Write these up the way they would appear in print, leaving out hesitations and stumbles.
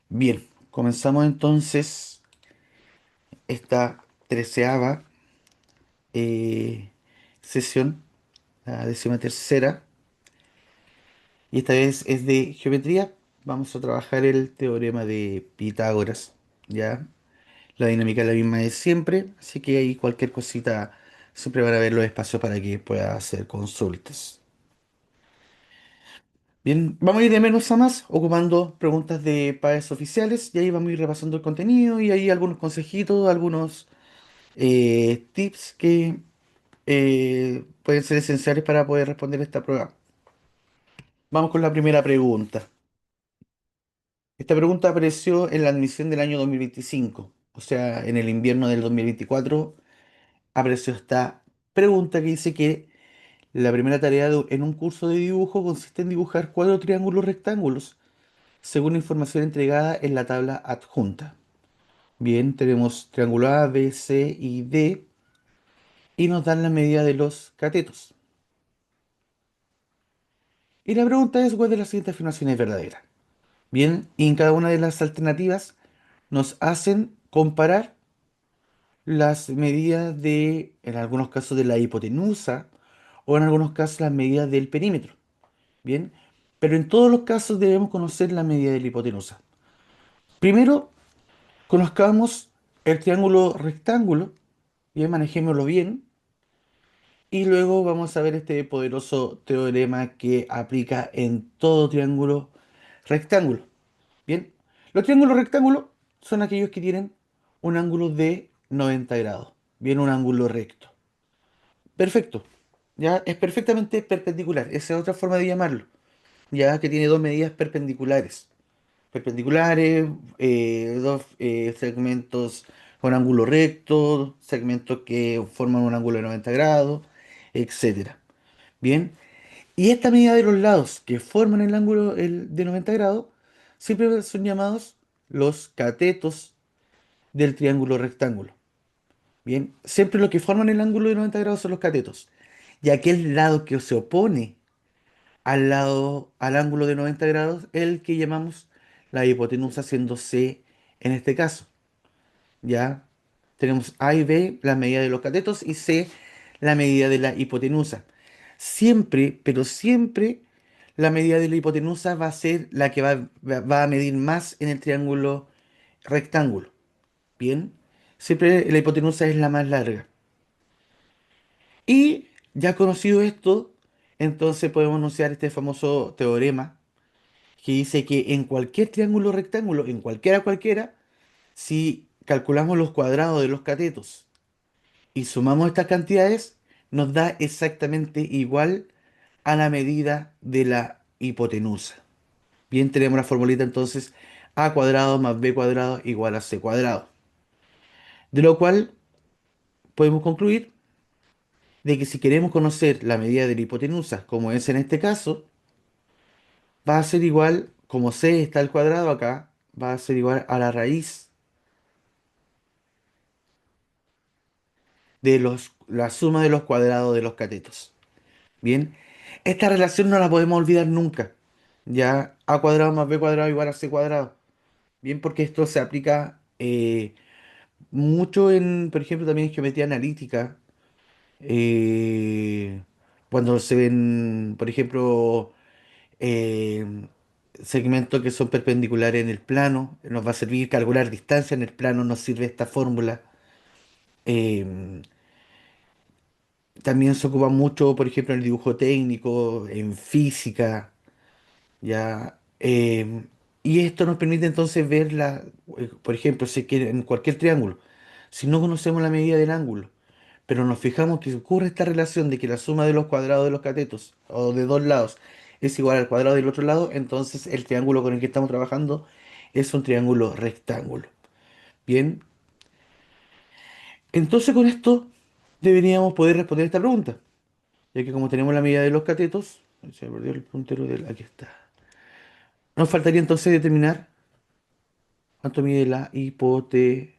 Bien, comenzamos entonces esta treceava eh, sesión, la 13ª, y esta vez es de geometría. Vamos a trabajar el teorema de Pitágoras, ¿ya? La dinámica es la misma de siempre, así que ahí cualquier cosita siempre van a haber los espacios para que pueda hacer consultas. Bien, vamos a ir de menos a más, ocupando preguntas de pares oficiales, y ahí vamos a ir repasando el contenido y ahí algunos consejitos, algunos tips que pueden ser esenciales para poder responder esta prueba. Vamos con la primera pregunta. Esta pregunta apareció en la admisión del año 2025, o sea, en el invierno del 2024 apareció esta pregunta que dice que la primera tarea en un curso de dibujo consiste en dibujar cuatro triángulos rectángulos, según la información entregada en la tabla adjunta. Bien, tenemos triángulo A, B, C y D y nos dan la medida de los catetos. Y la pregunta es, ¿cuál de las siguientes afirmaciones es verdadera? Bien, y en cada una de las alternativas nos hacen comparar las medidas de, en algunos casos, de la hipotenusa o en algunos casos las medidas del perímetro. Bien, pero en todos los casos debemos conocer la medida de la hipotenusa. Primero, conozcamos el triángulo rectángulo, bien, manejémoslo bien, y luego vamos a ver este poderoso teorema que aplica en todo triángulo rectángulo. Bien, los triángulos rectángulos son aquellos que tienen un ángulo de 90 grados. Bien, un ángulo recto. Perfecto. Ya es perfectamente perpendicular. Esa es otra forma de llamarlo. Ya que tiene dos medidas perpendiculares. Perpendiculares, dos segmentos con ángulo recto, segmentos que forman un ángulo de 90 grados, etcétera. Bien, y esta medida de los lados que forman el ángulo de 90 grados siempre son llamados los catetos del triángulo rectángulo. Bien, siempre los que forman el ángulo de 90 grados son los catetos. Y aquel lado que se opone al ángulo de 90 grados es el que llamamos la hipotenusa, siendo C en este caso. Ya tenemos A y B, la medida de los catetos, y C, la medida de la hipotenusa. Siempre, pero siempre, la medida de la hipotenusa va a ser la que va a medir más en el triángulo rectángulo. Bien, siempre la hipotenusa es la más larga. Y ya conocido esto, entonces podemos anunciar este famoso teorema que dice que en cualquier triángulo rectángulo, en cualquiera, si calculamos los cuadrados de los catetos y sumamos estas cantidades, nos da exactamente igual a la medida de la hipotenusa. Bien, tenemos la formulita entonces a cuadrado más b cuadrado igual a c cuadrado. De lo cual podemos concluir de que si queremos conocer la medida de la hipotenusa, como es en este caso, va a ser igual, como c está al cuadrado acá, va a ser igual a la raíz de la suma de los cuadrados de los catetos. Bien, esta relación no la podemos olvidar nunca. Ya a cuadrado más b cuadrado igual a c cuadrado. Bien, porque esto se aplica mucho en, por ejemplo, también en geometría analítica. eh, Cuando se ven, por ejemplo, eh, segmentos que son perpendiculares en el plano, nos va a servir calcular distancia en el plano, nos sirve esta fórmula. Eh, También se ocupa mucho, por ejemplo, en el dibujo técnico, en física. Ya, y esto nos permite entonces ver por ejemplo, si que en cualquier triángulo, si no conocemos la medida del ángulo, pero nos fijamos que ocurre esta relación de que la suma de los cuadrados de los catetos o de dos lados es igual al cuadrado del otro lado, entonces el triángulo con el que estamos trabajando es un triángulo rectángulo. Bien, entonces con esto deberíamos poder responder esta pregunta, ya que como tenemos la medida de los catetos, se me perdió el puntero aquí está. Nos faltaría entonces determinar cuánto mide la hipotenusa.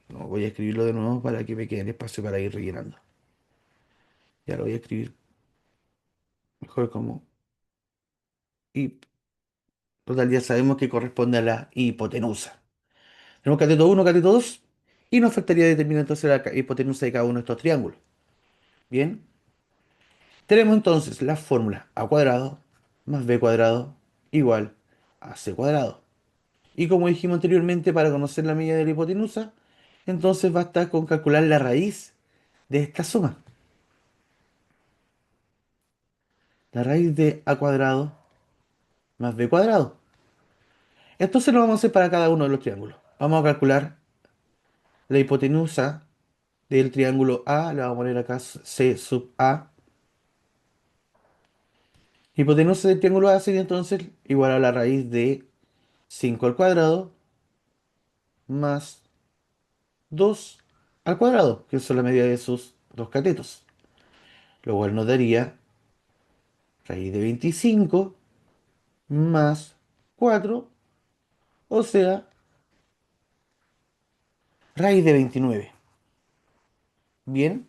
No, voy a escribirlo de nuevo para que me quede el espacio para ir rellenando. Ya lo voy a escribir mejor como Y total, ya sabemos que corresponde a la hipotenusa. Tenemos cateto uno, cateto 2 y nos faltaría determinar entonces la hipotenusa de cada uno de estos triángulos. Bien, tenemos entonces la fórmula a cuadrado más b cuadrado igual a c cuadrado. Y como dijimos anteriormente, para conocer la medida de la hipotenusa, entonces basta con calcular la raíz de esta suma. La raíz de a cuadrado más b cuadrado. Entonces lo vamos a hacer para cada uno de los triángulos. Vamos a calcular la hipotenusa del triángulo A, le vamos a poner acá C sub A. Hipotenusa del triángulo A sería entonces igual a la raíz de 5 al cuadrado más 2 al cuadrado, que es la medida de sus dos catetos. Lo cual nos daría raíz de 25 más 4, o sea, raíz de 29. Bien,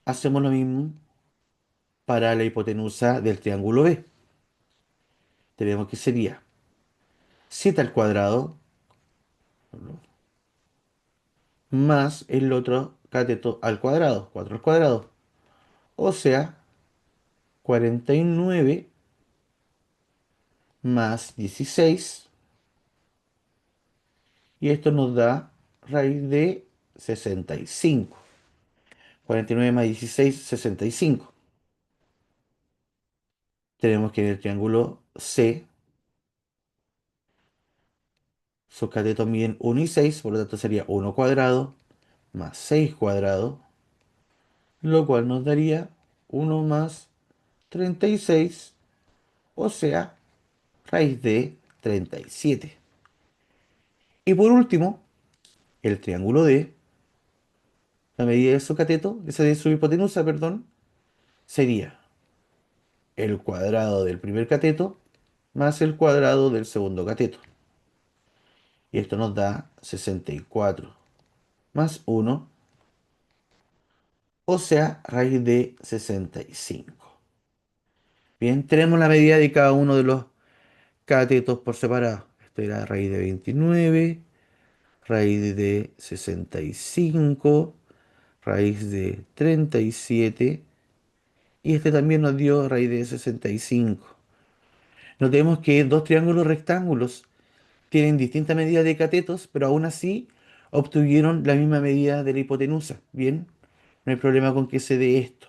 hacemos lo mismo para la hipotenusa del triángulo B. Tenemos que sería 7 al cuadrado más el otro cateto al cuadrado, 4 al cuadrado. O sea, 49 más 16. Y esto nos da raíz de 65. 49 más 16, 65. Tenemos que en el triángulo C, sus catetos miden 1 y 6, por lo tanto sería 1 cuadrado más 6 cuadrado, lo cual nos daría 1 más 36, o sea, raíz de 37. Y por último, el triángulo D, la medida de su cateto, esa de su hipotenusa, perdón, sería el cuadrado del primer cateto más el cuadrado del segundo cateto. Y esto nos da 64 más 1, o sea, raíz de 65. Bien, tenemos la medida de cada uno de los catetos por separado. Esto era raíz de 29, raíz de 65, raíz de 37 y este también nos dio raíz de 65. Notemos que dos triángulos rectángulos tienen distintas medidas de catetos, pero aún así obtuvieron la misma medida de la hipotenusa. Bien, no hay problema con que se dé esto.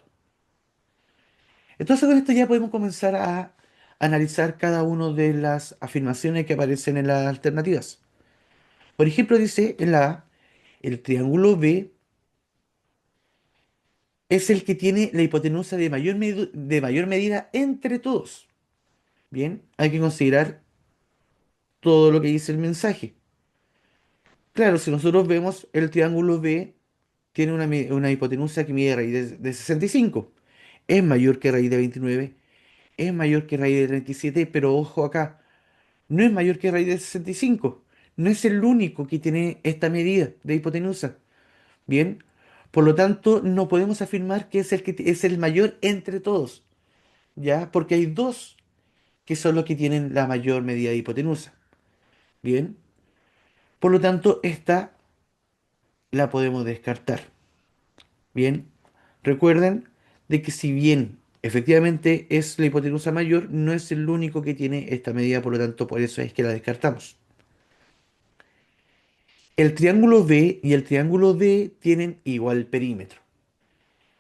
Entonces con esto ya podemos comenzar a analizar cada una de las afirmaciones que aparecen en las alternativas. Por ejemplo, dice en la A, el triángulo B es el que tiene la hipotenusa de mayor medida entre todos. Bien, hay que considerar todo lo que dice el mensaje. Claro, si nosotros vemos el triángulo B tiene una hipotenusa que mide raíz de 65. Es mayor que raíz de 29, es mayor que raíz de 37, pero ojo acá, no es mayor que raíz de 65. No es el único que tiene esta medida de hipotenusa. Bien, por lo tanto, no podemos afirmar que es es el mayor entre todos, ¿ya? Porque hay dos que son los que tienen la mayor medida de hipotenusa. Bien, por lo tanto, esta la podemos descartar. Bien, recuerden de que si bien efectivamente es la hipotenusa mayor, no es el único que tiene esta medida, por lo tanto, por eso es que la descartamos. El triángulo B y el triángulo D tienen igual perímetro.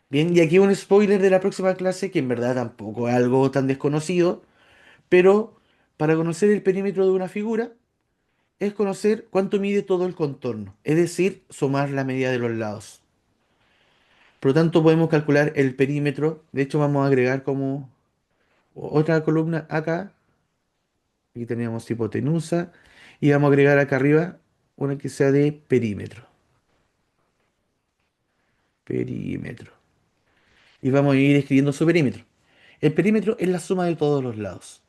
Bien, y aquí un spoiler de la próxima clase, que en verdad tampoco es algo tan desconocido, pero para conocer el perímetro de una figura es conocer cuánto mide todo el contorno, es decir, sumar la medida de los lados. Por lo tanto, podemos calcular el perímetro. De hecho, vamos a agregar como otra columna acá. Aquí tenemos hipotenusa. Y vamos a agregar acá arriba una que sea de perímetro. Perímetro. Y vamos a ir escribiendo su perímetro. El perímetro es la suma de todos los lados.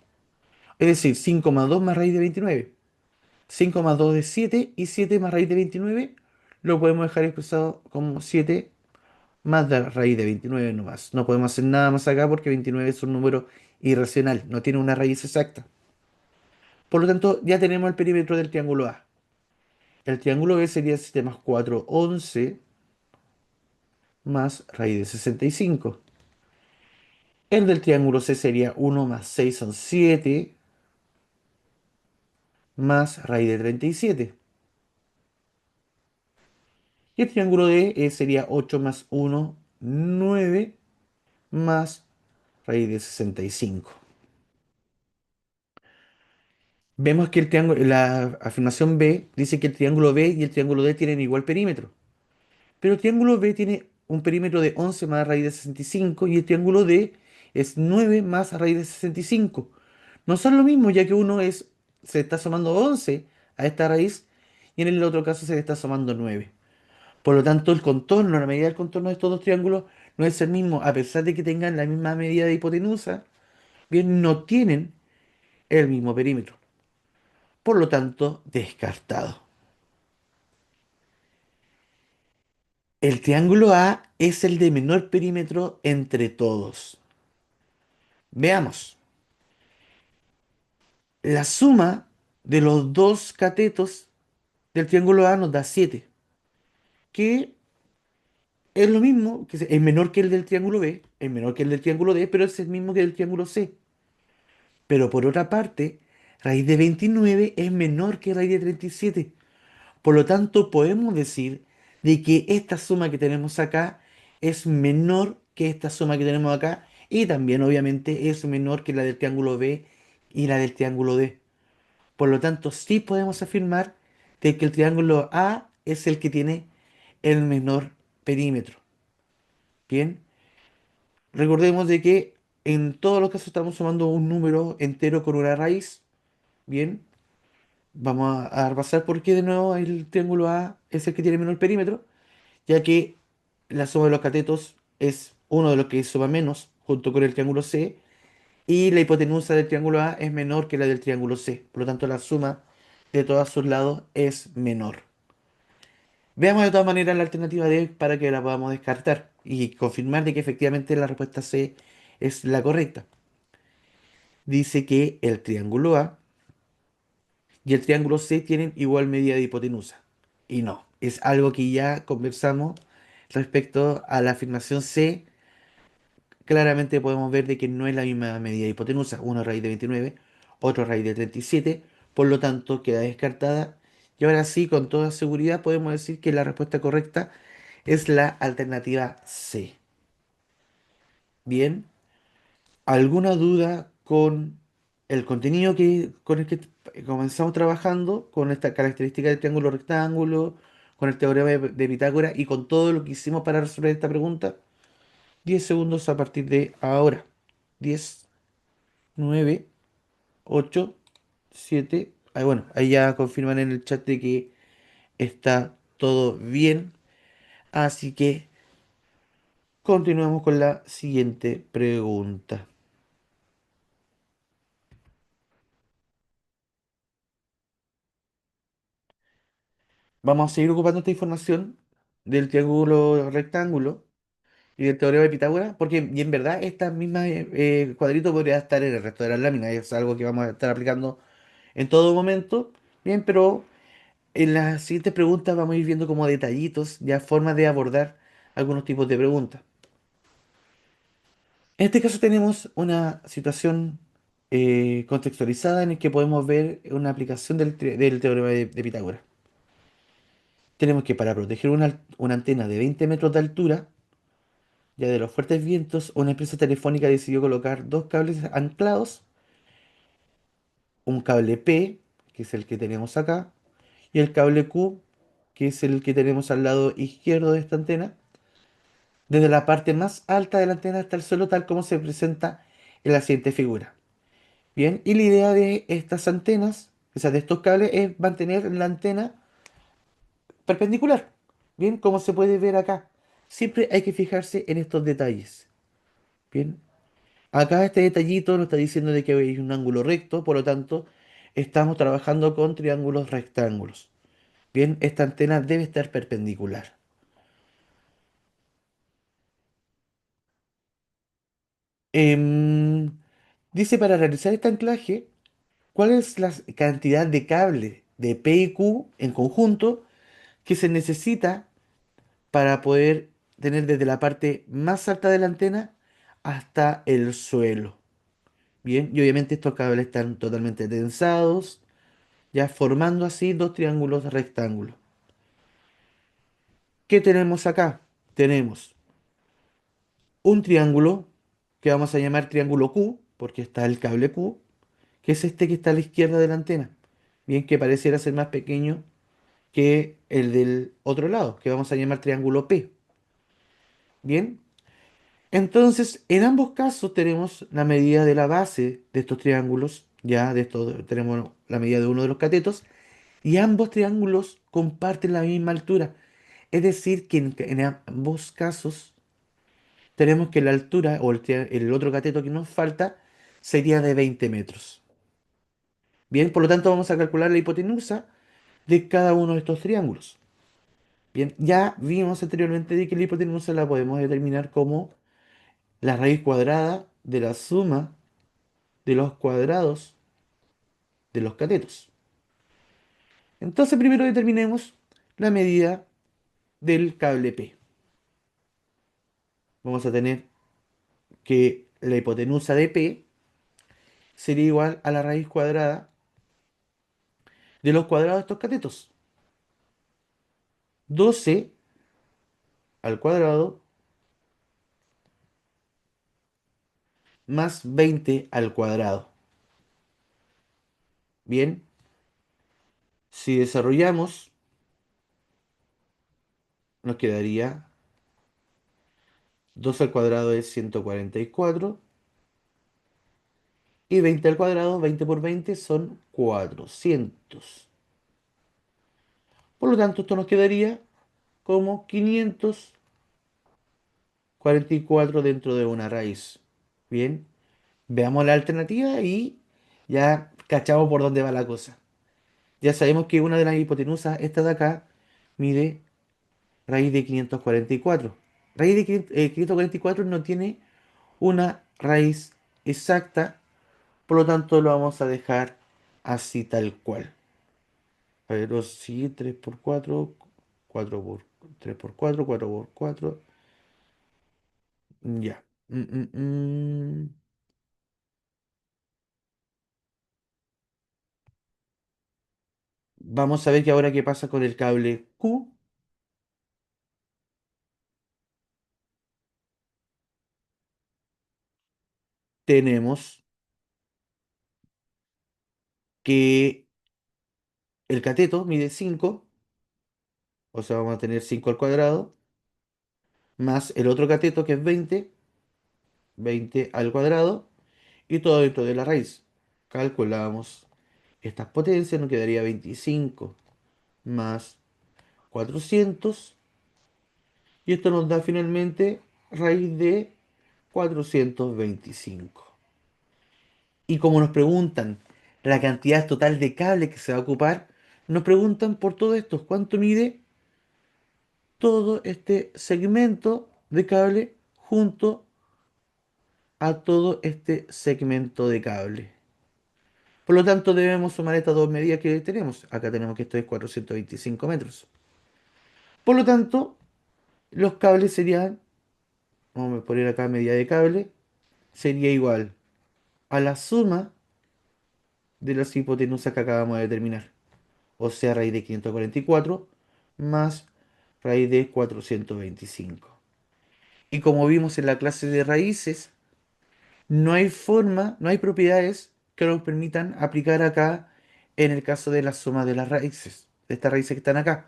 Es decir, 5 más 2 más raíz de 29. 5 más 2 es 7 y 7 más raíz de 29 lo podemos dejar expresado como 7 más la raíz de 29 nomás. No podemos hacer nada más acá porque 29 es un número irracional, no tiene una raíz exacta. Por lo tanto, ya tenemos el perímetro del triángulo A. El triángulo B sería 7 más 4, 11, más raíz de 65. El del triángulo C sería 1 más 6 son 7, más raíz de 37. Y el triángulo D sería 8 más 1, 9, más raíz de 65. Vemos que la afirmación B dice que el triángulo B y el triángulo D tienen igual perímetro. Pero el triángulo B tiene un perímetro de 11 más raíz de 65 y el triángulo D es 9 más raíz de 65. No son lo mismo, ya que se está sumando 11 a esta raíz y en el otro caso se le está sumando 9. Por lo tanto, el contorno, la medida del contorno de estos dos triángulos no es el mismo, a pesar de que tengan la misma medida de hipotenusa, bien, no tienen el mismo perímetro. Por lo tanto, descartado. El triángulo A es el de menor perímetro entre todos. Veamos. La suma de los dos catetos del triángulo A nos da 7, que es lo mismo, es menor que el del triángulo B, es menor que el del triángulo D, pero es el mismo que el del triángulo C. Pero por otra parte, raíz de 29 es menor que raíz de 37. Por lo tanto, podemos decir de que esta suma que tenemos acá es menor que esta suma que tenemos acá y también obviamente es menor que la del triángulo B y la del triángulo D. Por lo tanto, sí podemos afirmar de que el triángulo A es el que tiene el menor perímetro. Bien, recordemos de que en todos los casos estamos sumando un número entero con una raíz. Bien, vamos a repasar por qué de nuevo el triángulo A es el que tiene menor perímetro, ya que la suma de los catetos es uno de los que suma menos junto con el triángulo C y la hipotenusa del triángulo A es menor que la del triángulo C. Por lo tanto, la suma de todos sus lados es menor. Veamos de todas maneras la alternativa D para que la podamos descartar y confirmar de que efectivamente la respuesta C es la correcta. Dice que el triángulo A y el triángulo C tienen igual medida de hipotenusa. Y no, es algo que ya conversamos respecto a la afirmación C. Claramente podemos ver de que no es la misma medida de hipotenusa, uno raíz de 29, otro raíz de 37, por lo tanto queda descartada. Y ahora sí, con toda seguridad podemos decir que la respuesta correcta es la alternativa C. Bien, ¿alguna duda con el contenido con el que comenzamos trabajando, con esta característica del triángulo rectángulo, con el teorema de Pitágoras y con todo lo que hicimos para resolver esta pregunta? 10 segundos a partir de ahora. 10, 9, 8, 7. Bueno, ahí ya confirman en el chat de que está todo bien. Así que continuamos con la siguiente pregunta. Vamos a seguir ocupando esta información del triángulo rectángulo y del teorema de Pitágoras, porque y en verdad esta misma cuadrito podría estar en el resto de las láminas, es algo que vamos a estar aplicando en todo momento. Bien, pero en las siguientes preguntas vamos a ir viendo como detallitos, ya formas de abordar algunos tipos de preguntas. En este caso tenemos una situación contextualizada en la que podemos ver una aplicación del teorema de Pitágoras. Tenemos que para proteger una antena de 20 metros de altura, ya de los fuertes vientos, una empresa telefónica decidió colocar dos cables anclados, un cable P, que es el que tenemos acá, y el cable Q, que es el que tenemos al lado izquierdo de esta antena, desde la parte más alta de la antena hasta el suelo, tal como se presenta en la siguiente figura. Bien, y la idea de estas antenas, o sea, de estos cables, es mantener la antena perpendicular. Bien, como se puede ver acá. Siempre hay que fijarse en estos detalles. Bien, acá este detallito nos está diciendo de que hay un ángulo recto, por lo tanto, estamos trabajando con triángulos rectángulos. Bien, esta antena debe estar perpendicular. Em, Dice para realizar este anclaje, ¿cuál es la cantidad de cable de P y Q en conjunto que se necesita para poder tener desde la parte más alta de la antena hasta el suelo? Bien, y obviamente estos cables están totalmente tensados, ya formando así dos triángulos rectángulos. ¿Qué tenemos acá? Tenemos un triángulo que vamos a llamar triángulo Q, porque está el cable Q, que es este que está a la izquierda de la antena. Bien, que pareciera ser más pequeño que el del otro lado, que vamos a llamar triángulo P. Bien, entonces en ambos casos tenemos la medida de la base de estos triángulos, ya de estos tenemos la medida de uno de los catetos, y ambos triángulos comparten la misma altura. Es decir, que en ambos casos tenemos que la altura o el otro cateto que nos falta sería de 20 metros. Bien, por lo tanto vamos a calcular la hipotenusa de cada uno de estos triángulos. Bien, ya vimos anteriormente de que la hipotenusa la podemos determinar como la raíz cuadrada de la suma de los cuadrados de los catetos. Entonces primero determinemos la medida del cable P. Vamos a tener que la hipotenusa de P sería igual a la raíz cuadrada de los cuadrados de estos catetos. 12 al cuadrado más 20 al cuadrado. Bien, si desarrollamos, nos quedaría 2 al cuadrado es 144 y 20 al cuadrado, 20 por 20 son 400. Por lo tanto, esto nos quedaría como 544 dentro de una raíz. Bien, veamos la alternativa y ya cachamos por dónde va la cosa. Ya sabemos que una de las hipotenusas, esta de acá, mide raíz de 544. Raíz de 544 no tiene una raíz exacta, por lo tanto lo vamos a dejar así tal cual. Pero sí, 3 por 4, 4 por 3 por 4, 4 por 4. Ya. Mm. Vamos a ver que ahora qué pasa con el cable Q. Tenemos que el cateto mide 5, o sea, vamos a tener 5 al cuadrado, más el otro cateto que es 20, 20 al cuadrado, y todo dentro de la raíz. Calculamos estas potencias, nos quedaría 25 más 400, y esto nos da finalmente raíz de 425. Y como nos preguntan la cantidad total de cable que se va a ocupar, nos preguntan por todo esto, cuánto mide todo este segmento de cable junto a todo este segmento de cable. Por lo tanto, debemos sumar estas dos medidas que tenemos. Acá tenemos que esto es 425 metros. Por lo tanto, los cables serían, vamos a poner acá medida de cable, sería igual a la suma de las hipotenusas que acabamos de determinar. O sea, raíz de 544 más raíz de 425. Y como vimos en la clase de raíces, no hay forma, no hay propiedades que nos permitan aplicar acá en el caso de la suma de las raíces, de estas raíces que están acá.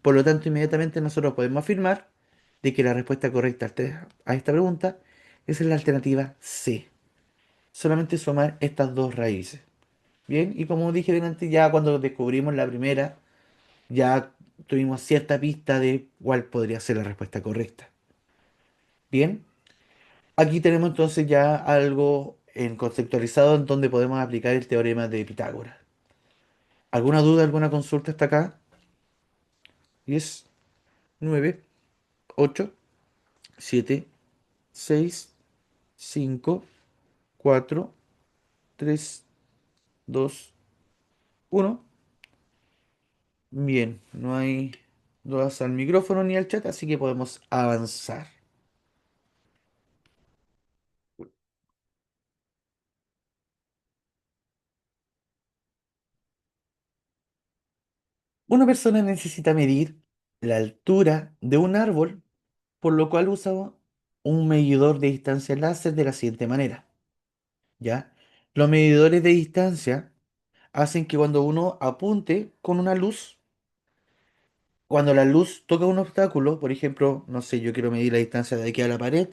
Por lo tanto, inmediatamente nosotros podemos afirmar de que la respuesta correcta a esta pregunta es la alternativa C. Solamente sumar estas dos raíces. Bien, y como dije delante, ya cuando descubrimos la primera, ya tuvimos cierta pista de cuál podría ser la respuesta correcta. Bien, aquí tenemos entonces ya algo en conceptualizado en donde podemos aplicar el teorema de Pitágoras. ¿Alguna duda, alguna consulta hasta acá? 10, 9, 8, 7, 6, 5, 4, 3, 2, 1. Bien, no hay dudas al micrófono ni al chat, así que podemos avanzar. Una persona necesita medir la altura de un árbol, por lo cual usa un medidor de distancia láser de la siguiente manera, ¿ya? Los medidores de distancia hacen que cuando uno apunte con una luz, cuando la luz toca un obstáculo, por ejemplo, no sé, yo quiero medir la distancia de aquí a la pared,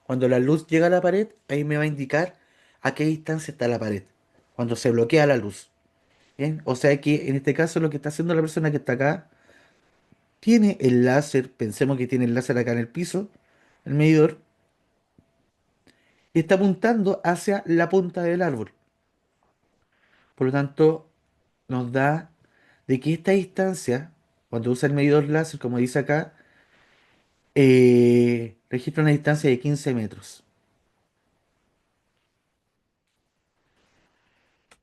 cuando la luz llega a la pared, ahí me va a indicar a qué distancia está la pared, cuando se bloquea la luz. ¿Bien? O sea que en este caso lo que está haciendo la persona que está acá tiene el láser, pensemos que tiene el láser acá en el piso, el medidor, y está apuntando hacia la punta del árbol. Por lo tanto, nos da de que esta distancia, cuando usa el medidor láser, como dice acá, registra una distancia de 15 metros.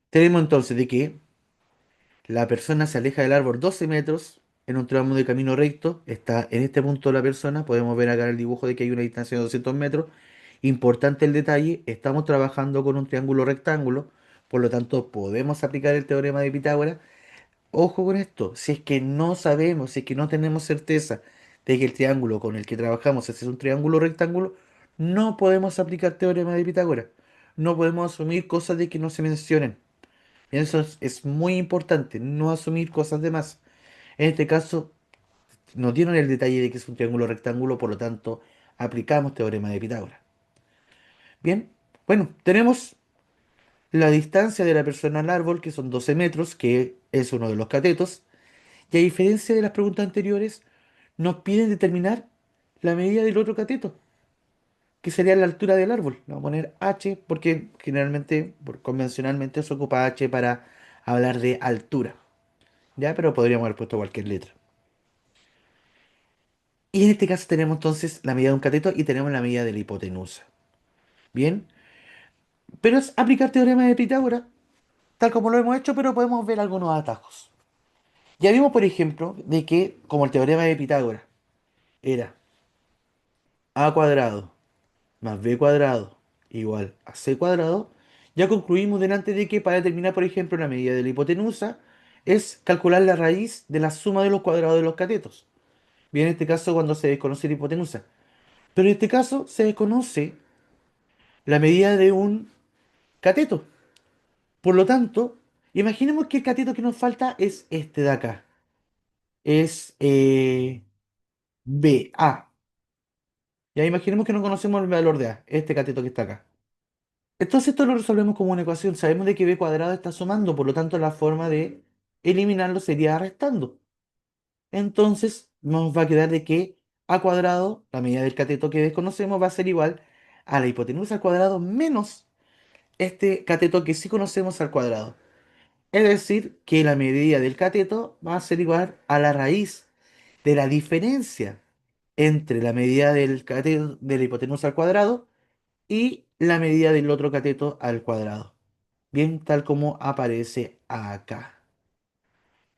Tenemos entonces de que la persona se aleja del árbol 12 metros en un tramo de camino recto. Está en este punto la persona. Podemos ver acá en el dibujo de que hay una distancia de 200 metros. Importante el detalle, estamos trabajando con un triángulo rectángulo. Por lo tanto, podemos aplicar el teorema de Pitágoras. Ojo con esto, si es que no sabemos, si es que no tenemos certeza de que el triángulo con el que trabajamos es un triángulo rectángulo, no podemos aplicar teorema de Pitágoras. No podemos asumir cosas de que no se mencionen. Eso es muy importante, no asumir cosas de más. En este caso, nos dieron el detalle de que es un triángulo rectángulo, por lo tanto, aplicamos teorema de Pitágoras. Bien, bueno, tenemos la distancia de la persona al árbol, que son 12 metros, que es uno de los catetos, y a diferencia de las preguntas anteriores, nos piden determinar la medida del otro cateto, que sería la altura del árbol. Vamos a poner h, porque generalmente, convencionalmente, se ocupa h para hablar de altura. Ya, pero podríamos haber puesto cualquier letra. Y en este caso tenemos entonces la medida de un cateto y tenemos la medida de la hipotenusa. Bien, pero es aplicar teorema de Pitágoras, tal como lo hemos hecho, pero podemos ver algunos atajos. Ya vimos, por ejemplo, de que como el teorema de Pitágoras era a cuadrado más b cuadrado igual a c cuadrado, ya concluimos delante de que para determinar, por ejemplo, la medida de la hipotenusa es calcular la raíz de la suma de los cuadrados de los catetos. Bien, en este caso cuando se desconoce la hipotenusa. Pero en este caso se desconoce la medida de un cateto. Por lo tanto, imaginemos que el cateto que nos falta es este de acá. Es BA. Ya imaginemos que no conocemos el valor de A, este cateto que está acá. Entonces esto lo resolvemos como una ecuación. Sabemos de que B cuadrado está sumando, por lo tanto la forma de eliminarlo sería restando. Entonces nos va a quedar de que A cuadrado, la medida del cateto que desconocemos, va a ser igual a la hipotenusa al cuadrado menos este cateto que sí conocemos al cuadrado. Es decir, que la medida del cateto va a ser igual a la raíz de la diferencia entre la medida del cateto de la hipotenusa al cuadrado y la medida del otro cateto al cuadrado. Bien, tal como aparece acá.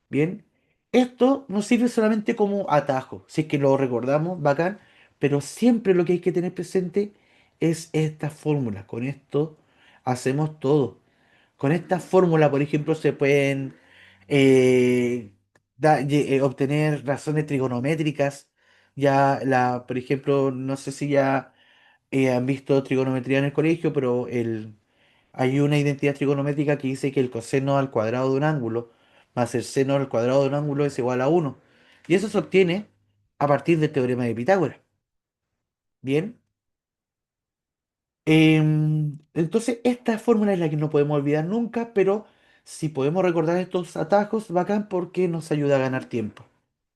Bien, esto nos sirve solamente como atajo. Si es que lo recordamos, bacán, pero siempre lo que hay que tener presente es esta fórmula. Con esto hacemos todo. Con esta fórmula, por ejemplo, se pueden eh, obtener razones trigonométricas. Ya por ejemplo, no sé si ya han visto trigonometría en el colegio, pero hay una identidad trigonométrica que dice que el coseno al cuadrado de un ángulo más el seno al cuadrado de un ángulo es igual a uno. Y eso se obtiene a partir del teorema de Pitágoras. Bien. Entonces, esta fórmula es la que no podemos olvidar nunca, pero si podemos recordar estos atajos, bacán porque nos ayuda a ganar tiempo.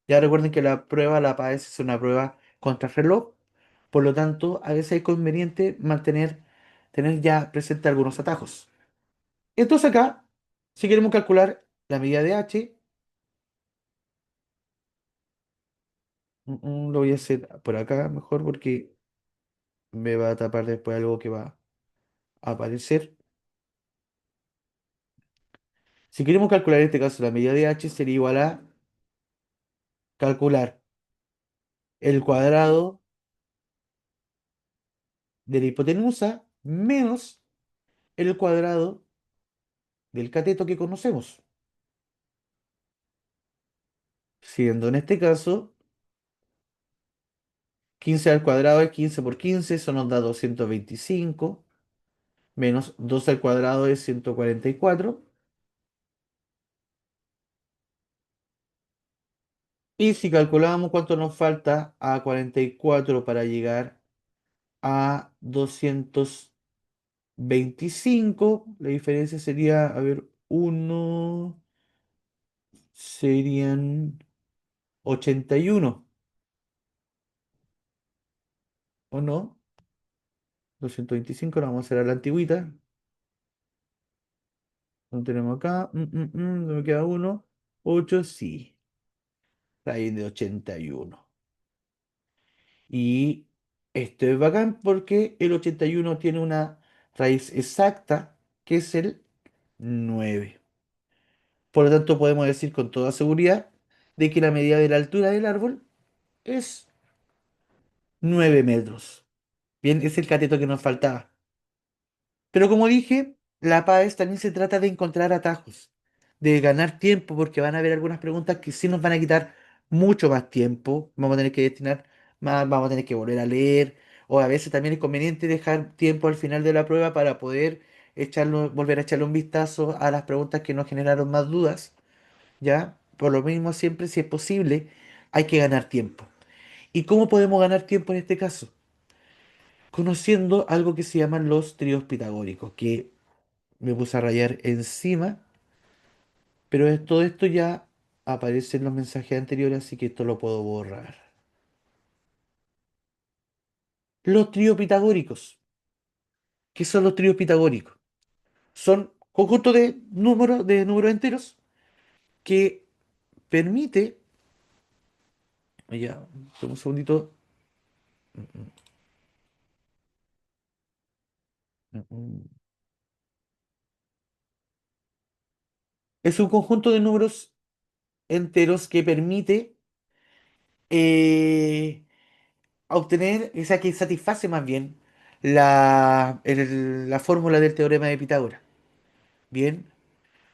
Ya recuerden que la prueba, la PAES, es una prueba contrarreloj, por lo tanto, a veces es conveniente tener ya presente algunos atajos. Entonces acá, si queremos calcular la medida de h, lo voy a hacer por acá mejor porque me va a tapar después algo que va a aparecer. Si queremos calcular en este caso la medida de h sería igual a calcular el cuadrado de la hipotenusa menos el cuadrado del cateto que conocemos. Siendo en este caso 15 al cuadrado es 15 por 15, eso nos da 225, menos 2 al cuadrado es 144. Y si calculamos cuánto nos falta a 44 para llegar a 225, la diferencia sería, a ver, uno serían 81, ¿o no? 225, lo vamos a hacer a la antigüita. Lo tenemos acá. Me queda uno. 8 sí. Raíz de 81. Y esto es bacán porque el 81 tiene una raíz exacta que es el 9. Por lo tanto, podemos decir con toda seguridad de que la medida de la altura del árbol es 9 metros. Bien, es el cateto que nos faltaba. Pero como dije, la paz también se trata de encontrar atajos, de ganar tiempo, porque van a haber algunas preguntas que sí nos van a quitar mucho más tiempo. Vamos a tener que destinar más, vamos a tener que volver a leer, o a veces también es conveniente dejar tiempo al final de la prueba para poder volver a echarle un vistazo a las preguntas que nos generaron más dudas, ¿ya? Por lo mismo, siempre, si es posible, hay que ganar tiempo. ¿Y cómo podemos ganar tiempo en este caso? Conociendo algo que se llaman los tríos pitagóricos, que me puse a rayar encima, pero todo esto ya aparece en los mensajes anteriores, así que esto lo puedo borrar. Los tríos pitagóricos. ¿Qué son los tríos pitagóricos? Son conjuntos de números enteros que permite, ya, un segundito. Es un conjunto de números enteros que permite eh, obtener, o sea, que satisface más bien la fórmula del teorema de Pitágoras. Bien,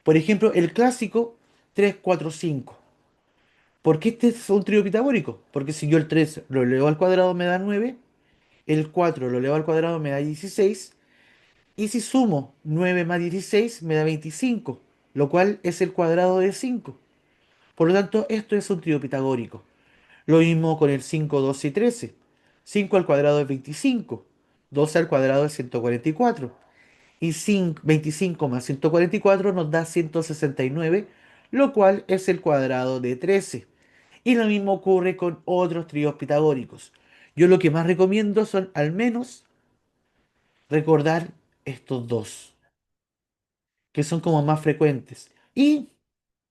por ejemplo, el clásico 3 4 5. ¿Por qué este es un trío pitagórico? Porque si yo el 3 lo elevo al cuadrado me da 9, el 4 lo elevo al cuadrado me da 16, y si sumo 9 más 16 me da 25, lo cual es el cuadrado de 5. Por lo tanto, esto es un trío pitagórico. Lo mismo con el 5 12 y 13. 5 al cuadrado es 25, 12 al cuadrado es 144. Y 25 más 144 nos da 169, lo cual es el cuadrado de 13. Y lo mismo ocurre con otros tríos pitagóricos. Yo lo que más recomiendo son al menos recordar estos dos, que son como más frecuentes. Y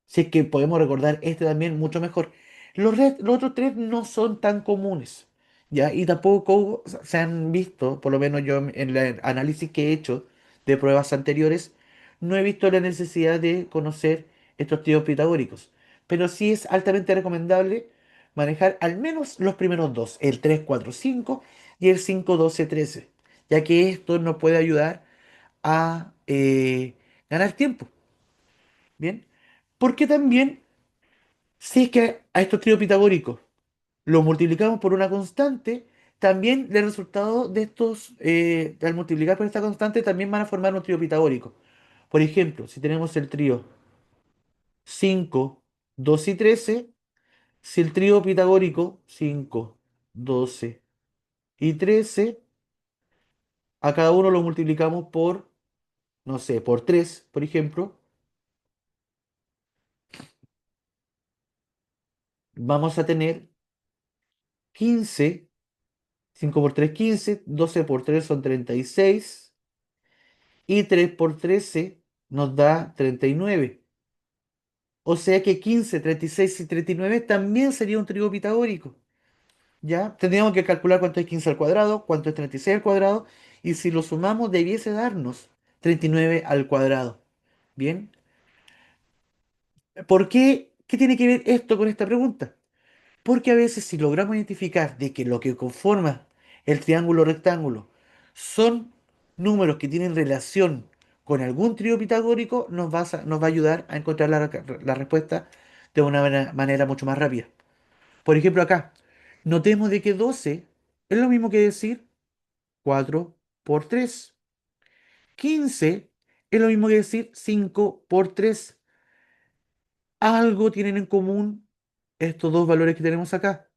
si es que podemos recordar este también mucho mejor. Los otros tres no son tan comunes, ¿ya? Y tampoco se han visto, por lo menos yo en el análisis que he hecho de pruebas anteriores, no he visto la necesidad de conocer estos tríos pitagóricos. Pero sí es altamente recomendable manejar al menos los primeros dos, el 3 4 5 y el 5 12 13, ya que esto nos puede ayudar a ganar tiempo, ¿bien? Porque también si es que a estos tríos pitagóricos lo multiplicamos por una constante, también el resultado de estos, al multiplicar por esta constante, también van a formar un trío pitagórico. Por ejemplo, si tenemos el trío 5, 12 y 13, si el trío pitagórico 5, 12 y 13, a cada uno lo multiplicamos por, no sé, por 3, por ejemplo, vamos a tener 15. 5 por 3 15, 12 por 3 son 36 y 3 por 13 nos da 39. O sea que 15, 36 y 39 también sería un trío pitagórico. ¿Ya? Tendríamos que calcular cuánto es 15 al cuadrado, cuánto es 36 al cuadrado, y si lo sumamos debiese darnos 39 al cuadrado. ¿Bien? ¿Por qué? ¿Qué tiene que ver esto con esta pregunta? Porque a veces si logramos identificar de que lo que conforma el triángulo rectángulo son números que tienen relación con algún trío pitagórico, nos va a ayudar a encontrar la respuesta de una manera mucho más rápida. Por ejemplo, acá, notemos de que 12 es lo mismo que decir 4 por 3. 15 es lo mismo que decir 5 por 3. Algo tienen en común estos dos valores que tenemos acá.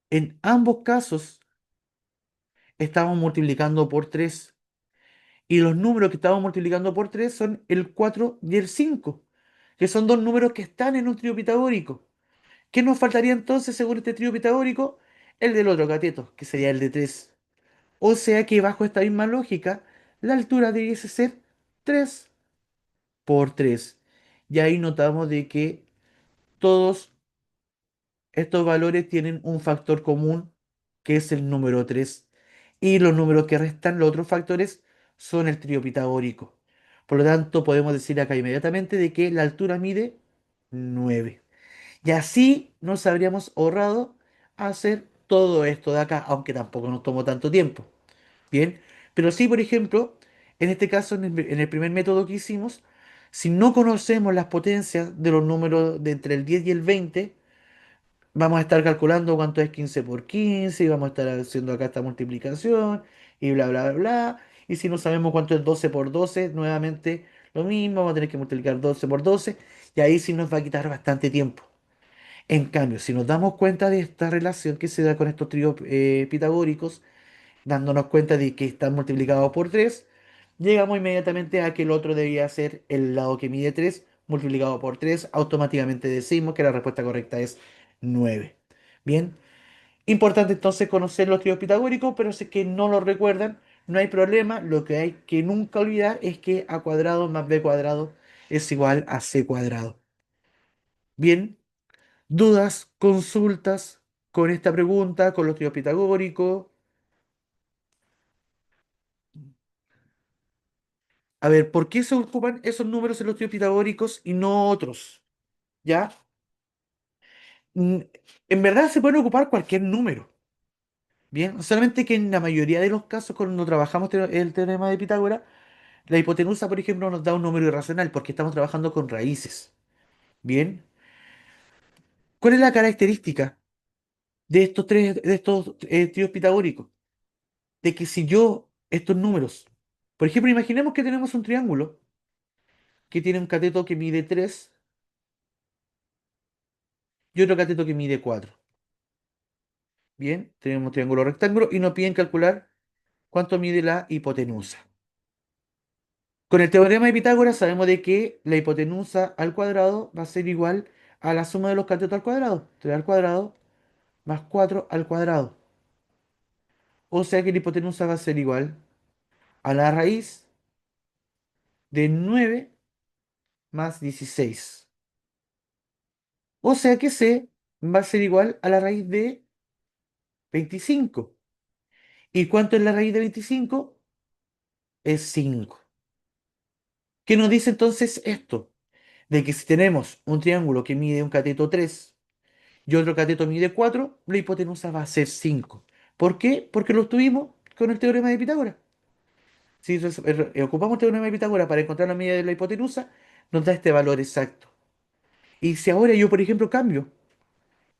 En ambos casos estamos multiplicando por 3. Y los números que estamos multiplicando por 3 son el 4 y el 5, que son dos números que están en un trío pitagórico. ¿Qué nos faltaría entonces, según este trío pitagórico? El del otro cateto, que sería el de 3. O sea que bajo esta misma lógica, la altura debiese ser 3 por 3. Y ahí notamos de que todos estos valores tienen un factor común, que es el número 3. Y los números que restan, los otros factores, son el trío pitagórico. Por lo tanto, podemos decir acá inmediatamente de que la altura mide 9. Y así nos habríamos ahorrado hacer todo esto de acá, aunque tampoco nos tomó tanto tiempo. Bien, pero sí, por ejemplo, en este caso, en el primer método que hicimos, si no conocemos las potencias de los números de entre el 10 y el 20, vamos a estar calculando cuánto es 15 por 15 y vamos a estar haciendo acá esta multiplicación y bla, bla, bla, bla. Y si no sabemos cuánto es 12 por 12, nuevamente lo mismo, vamos a tener que multiplicar 12 por 12 y ahí sí nos va a quitar bastante tiempo. En cambio, si nos damos cuenta de esta relación que se da con estos tríos pitagóricos, dándonos cuenta de que están multiplicados por 3, llegamos inmediatamente a que el otro debía ser el lado que mide 3 multiplicado por 3. Automáticamente decimos que la respuesta correcta es 9. Bien, importante entonces conocer los tríos pitagóricos, pero si es que no lo recuerdan, no hay problema. Lo que hay que nunca olvidar es que a cuadrado más b cuadrado es igual a c cuadrado. Bien, dudas, consultas con esta pregunta, con los tríos pitagóricos. A ver, ¿por qué se ocupan esos números en los tríos pitagóricos y no otros? ¿Ya? Mm, En verdad se pueden ocupar cualquier número. Bien, solamente que en la mayoría de los casos, cuando trabajamos el teorema de Pitágoras, la hipotenusa, por ejemplo, nos da un número irracional porque estamos trabajando con raíces. Bien, ¿cuál es la característica de estos tríos pitagóricos? De que si yo estos números, por ejemplo, imaginemos que tenemos un triángulo que tiene un cateto que mide 3 y otro cateto que mide 4. Bien, tenemos un triángulo rectángulo y nos piden calcular cuánto mide la hipotenusa. Con el teorema de Pitágoras sabemos de que la hipotenusa al cuadrado va a ser igual a la suma de los catetos al cuadrado. 3 al cuadrado más 4 al cuadrado. O sea que la hipotenusa va a ser igual a la raíz de 9 más 16. O sea que C va a ser igual a la raíz de 25. ¿Y cuánto es la raíz de 25? Es 5. ¿Qué nos dice entonces esto? De que si tenemos un triángulo que mide un cateto 3 y otro cateto mide 4, la hipotenusa va a ser 5. ¿Por qué? Porque lo tuvimos con el teorema de Pitágoras. Si ocupamos el teorema de Pitágoras para encontrar la medida de la hipotenusa, nos da este valor exacto. Y si ahora yo, por ejemplo, cambio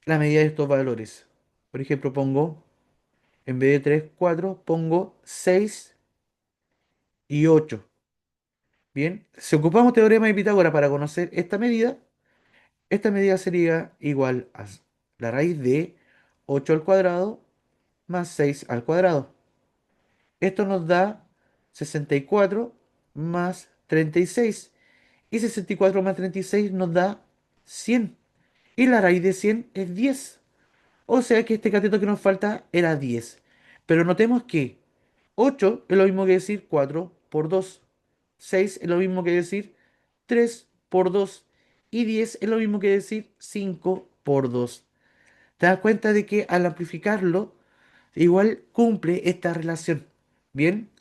la medida de estos valores, por ejemplo, pongo, en vez de 3 4 pongo 6 y 8. Bien, si ocupamos teorema de Pitágoras para conocer esta medida sería igual a la raíz de 8 al cuadrado más 6 al cuadrado. Esto nos da 64 más 36. Y 64 más 36 nos da 100. Y la raíz de 100 es 10. O sea que este cateto que nos falta era 10. Pero notemos que 8 es lo mismo que decir 4 por 2. 6 es lo mismo que decir 3 por 2. Y 10 es lo mismo que decir 5 por 2. te das cuenta de que al amplificarlo, igual cumple esta relación. Bien,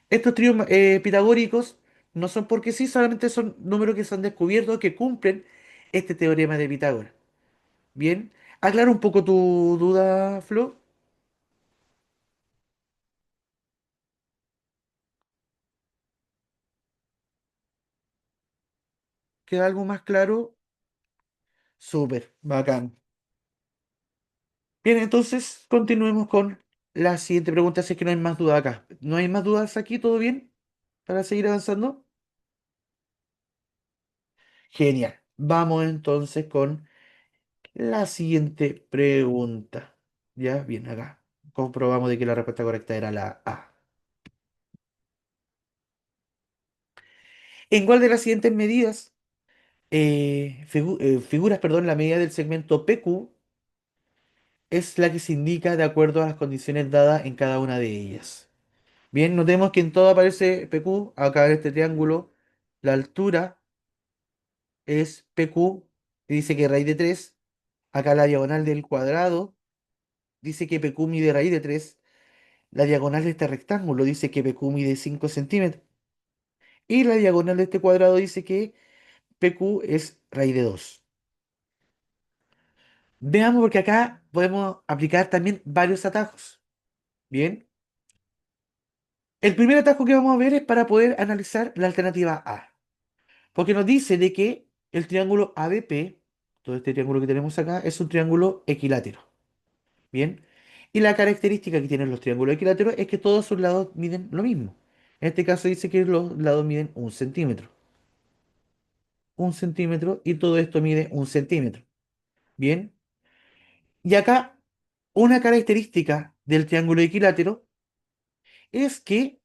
estos tríos pitagóricos no son porque sí, solamente son números que se han descubierto que cumplen este teorema de Pitágoras. Bien, aclara un poco tu duda, Flo. ¿Queda algo más claro? Súper, bacán. Bien, entonces continuemos con la siguiente pregunta, si es que no hay más dudas acá. ¿No hay más dudas aquí? ¿Todo bien? ¿Para seguir avanzando? Genial. Vamos entonces con la siguiente pregunta. Ya, bien, acá. Comprobamos de que la respuesta correcta era la A. ¿En cuál de las siguientes medidas, figuras, perdón, la medida del segmento PQ es la que se indica de acuerdo a las condiciones dadas en cada una de ellas? Bien, notemos que en todo aparece PQ. Acá en este triángulo, la altura es PQ, y dice que raíz de 3. Acá la diagonal del cuadrado dice que PQ mide raíz de 3. La diagonal de este rectángulo dice que PQ mide 5 centímetros. Y la diagonal de este cuadrado dice que PQ es raíz de 2. Veamos porque acá podemos aplicar también varios atajos. Bien, el primer atajo que vamos a ver es para poder analizar la alternativa A. Porque nos dice de que el triángulo ABP, todo este triángulo que tenemos acá, es un triángulo equilátero. Bien, y la característica que tienen los triángulos equiláteros es que todos sus lados miden lo mismo. En este caso dice que los lados miden 1 centímetro. 1 centímetro y todo esto mide 1 centímetro. Bien, y acá una característica del triángulo equilátero es que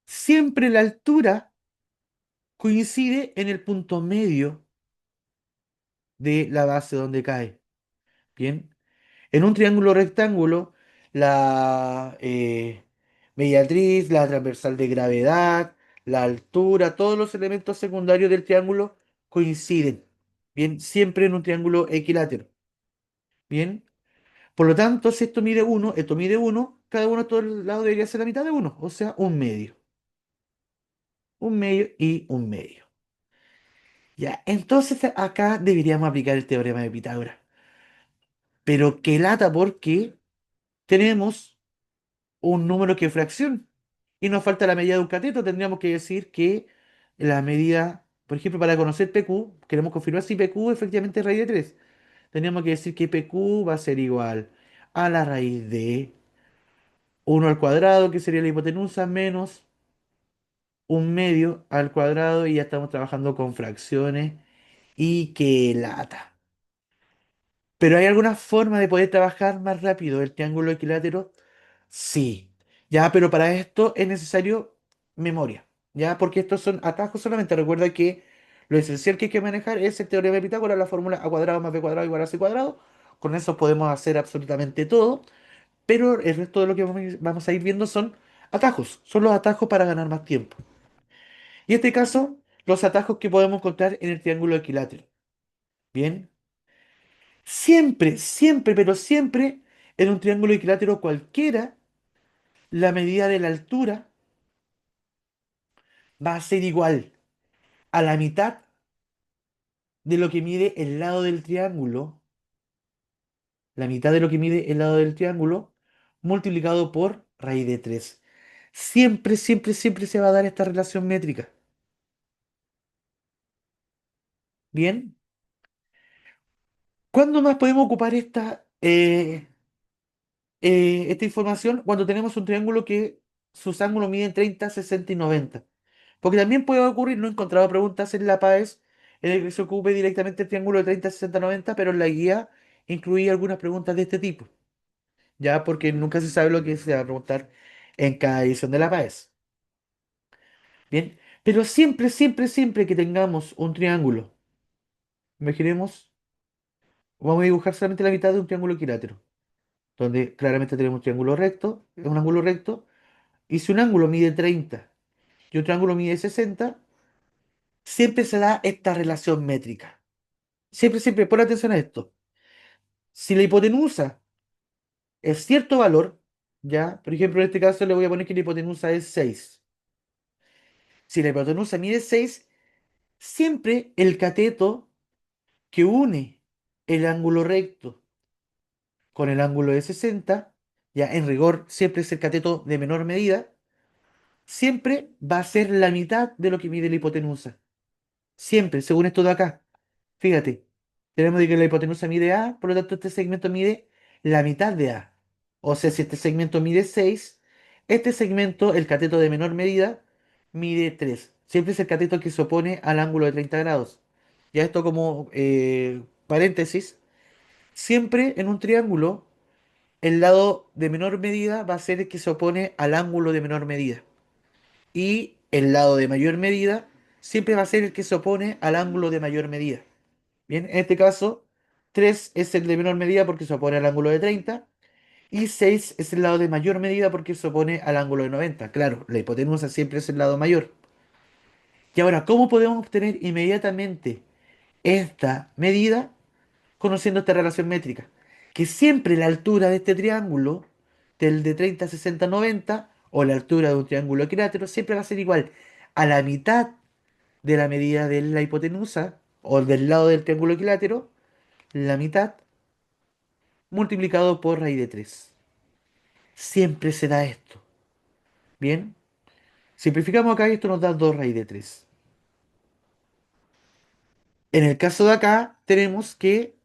siempre la altura coincide en el punto medio de la base donde cae. Bien, en un triángulo rectángulo, la mediatriz, la transversal de gravedad, la altura, todos los elementos secundarios del triángulo coinciden. Bien, siempre en un triángulo equilátero. Bien, por lo tanto, si esto mide uno, cada uno de estos lados debería ser la mitad de uno, o sea, un medio. Un medio y un medio. Ya, entonces acá deberíamos aplicar el teorema de Pitágoras. Pero qué lata porque tenemos un número que es fracción. Y nos falta la medida de un cateto. Tendríamos que decir que la medida, por ejemplo, para conocer PQ, queremos confirmar si PQ efectivamente es raíz de 3. Tendríamos que decir que PQ va a ser igual a la raíz de 1 al cuadrado, que sería la hipotenusa, menos un medio al cuadrado. Y ya estamos trabajando con fracciones. Y qué lata. Pero ¿hay alguna forma de poder trabajar más rápido el triángulo equilátero? Sí, ya, pero para esto es necesario memoria, ya, porque estos son atajos solamente. Recuerda que lo esencial que hay que manejar es el teorema de Pitágoras, la fórmula a cuadrado más b cuadrado igual a c cuadrado. Con eso podemos hacer absolutamente todo, pero el resto de lo que vamos a ir viendo son atajos, son los atajos para ganar más tiempo. Y en este caso, los atajos que podemos encontrar en el triángulo equilátero. Bien, siempre, siempre, pero siempre en un triángulo equilátero cualquiera, la medida de la altura va a ser igual a la mitad de lo que mide el lado del triángulo, la mitad de lo que mide el lado del triángulo, multiplicado por raíz de 3. Siempre, siempre, siempre se va a dar esta relación métrica. Bien, ¿cuándo más podemos ocupar esta información? Cuando tenemos un triángulo que sus ángulos miden 30, 60 y 90. Porque también puede ocurrir, no he encontrado preguntas en la PAES en el que se ocupe directamente el triángulo de 30, 60, 90, pero en la guía incluí algunas preguntas de este tipo. Ya porque nunca se sabe lo que se va a preguntar en cada edición de la PAES. Bien, pero siempre, siempre, siempre que tengamos un triángulo, imaginemos, vamos a dibujar solamente la mitad de un triángulo equilátero, donde claramente tenemos un triángulo recto, es un ángulo recto, y si un ángulo mide 30 y otro ángulo mide 60, siempre se da esta relación métrica. Siempre, siempre, pon atención a esto. Si la hipotenusa es cierto valor, ya, por ejemplo, en este caso le voy a poner que la hipotenusa es 6. Si la hipotenusa mide 6, siempre el cateto que une el ángulo recto con el ángulo de 60, ya en rigor siempre es el cateto de menor medida, siempre va a ser la mitad de lo que mide la hipotenusa. Siempre, según esto de acá. Fíjate, tenemos de que la hipotenusa mide A, por lo tanto este segmento mide la mitad de A. O sea, si este segmento mide 6, este segmento, el cateto de menor medida, mide 3. Siempre es el cateto que se opone al ángulo de 30 grados. Ya esto como paréntesis, siempre en un triángulo, el lado de menor medida va a ser el que se opone al ángulo de menor medida. Y el lado de mayor medida siempre va a ser el que se opone al ángulo de mayor medida. Bien, en este caso, 3 es el de menor medida porque se opone al ángulo de 30 y 6 es el lado de mayor medida porque se opone al ángulo de 90. Claro, la hipotenusa siempre es el lado mayor. Y ahora, ¿cómo podemos obtener inmediatamente esta medida conociendo esta relación métrica? Que siempre la altura de este triángulo, del de 30, 60, 90, o la altura de un triángulo equilátero, siempre va a ser igual a la mitad de la medida de la hipotenusa, o del lado del triángulo equilátero, la mitad multiplicado por raíz de 3. Siempre se da esto. Bien, simplificamos acá y esto nos da 2 raíz de 3. En el caso de acá, tenemos que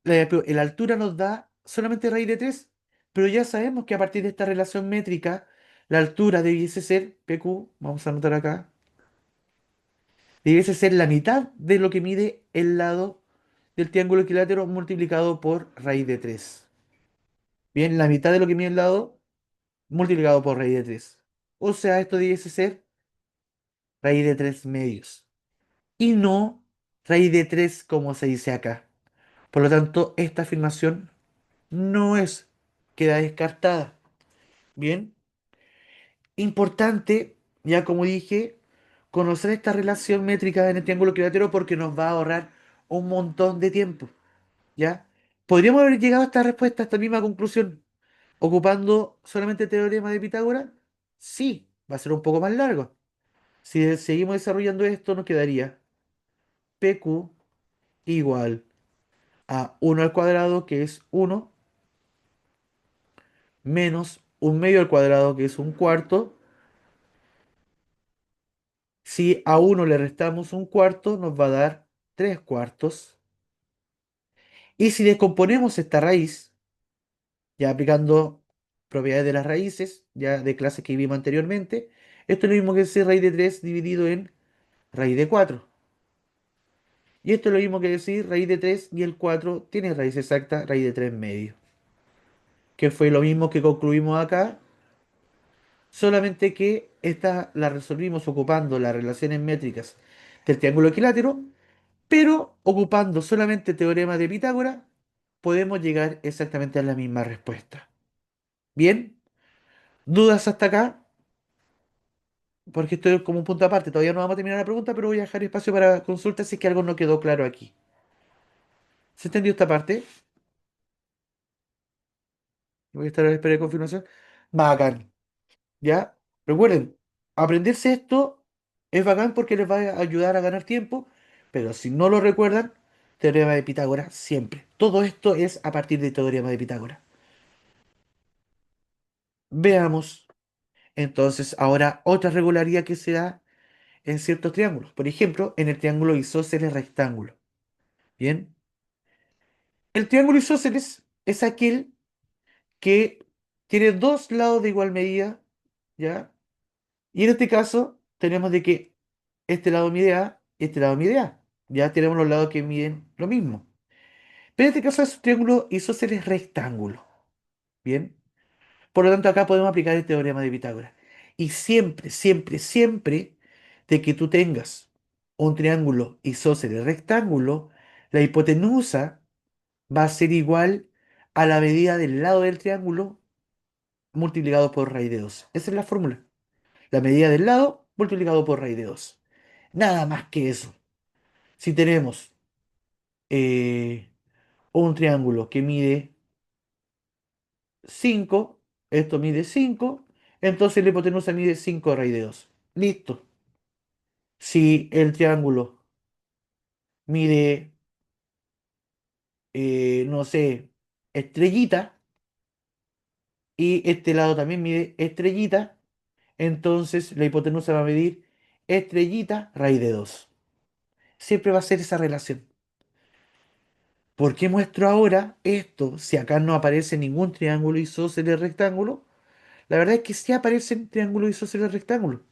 la altura nos da solamente raíz de 3, pero ya sabemos que a partir de esta relación métrica, la altura debiese ser, PQ, vamos a anotar acá, debiese ser la mitad de lo que mide el lado del triángulo equilátero multiplicado por raíz de 3. Bien, la mitad de lo que mide el lado multiplicado por raíz de 3. O sea, esto debiese ser raíz de 3 medios. Y no raíz de 3 como se dice acá. Por lo tanto, esta afirmación no es, queda descartada. Bien, importante, ya como dije, conocer esta relación métrica en el triángulo equilátero porque nos va a ahorrar un montón de tiempo. ¿Ya? ¿Podríamos haber llegado a esta respuesta, a esta misma conclusión, ocupando solamente el teorema de Pitágoras? Sí, va a ser un poco más largo. Si seguimos desarrollando esto, nos quedaría PQ igual a 1 al cuadrado, que es 1, menos 1 medio al cuadrado, que es 1 cuarto. Si a 1 le restamos 1 cuarto, nos va a dar 3 cuartos. Y si descomponemos esta raíz, ya aplicando propiedades de las raíces, ya de clases que vimos anteriormente, esto es lo mismo que decir raíz de 3 dividido en raíz de 4. Y esto es lo mismo que decir raíz de 3 y el 4 tiene raíz exacta, raíz de 3 medio. Que fue lo mismo que concluimos acá, solamente que esta la resolvimos ocupando las relaciones métricas del triángulo equilátero, pero ocupando solamente el teorema de Pitágoras, podemos llegar exactamente a la misma respuesta. Bien, ¿dudas hasta acá? Porque esto es como un punto aparte. Todavía no vamos a terminar la pregunta, pero voy a dejar espacio para consultas si es que algo no quedó claro aquí. ¿Se entendió esta parte? Voy a estar a la espera de confirmación. Bacán. ¿Ya? Recuerden, aprenderse esto es bacán porque les va a ayudar a ganar tiempo, pero si no lo recuerdan, teorema de Pitágoras siempre. Todo esto es a partir del teorema de Pitágoras. Veamos entonces ahora otra regularidad que se da en ciertos triángulos. Por ejemplo, en el triángulo isósceles rectángulo. Bien, el triángulo isósceles es aquel que tiene dos lados de igual medida, ¿ya? Y en este caso tenemos de que este lado mide A, este lado mide A. Ya tenemos los lados que miden lo mismo. Pero en este caso es un triángulo isósceles rectángulo. Bien. Por lo tanto, acá podemos aplicar el teorema de Pitágoras. Y siempre, siempre, siempre de que tú tengas un triángulo isósceles rectángulo, la hipotenusa va a ser igual a la medida del lado del triángulo multiplicado por raíz de 2. Esa es la fórmula. La medida del lado multiplicado por raíz de 2. Nada más que eso. Si tenemos eh, un triángulo que mide 5, esto mide 5, entonces la hipotenusa mide 5 raíz de 2. Listo. Si el triángulo mide, no sé, estrellita, y este lado también mide estrellita, entonces la hipotenusa va a medir estrellita raíz de 2. Siempre va a ser esa relación. ¿Por qué muestro ahora esto si acá no aparece ningún triángulo isósceles rectángulo? La verdad es que sí aparecen triángulos isósceles rectángulos.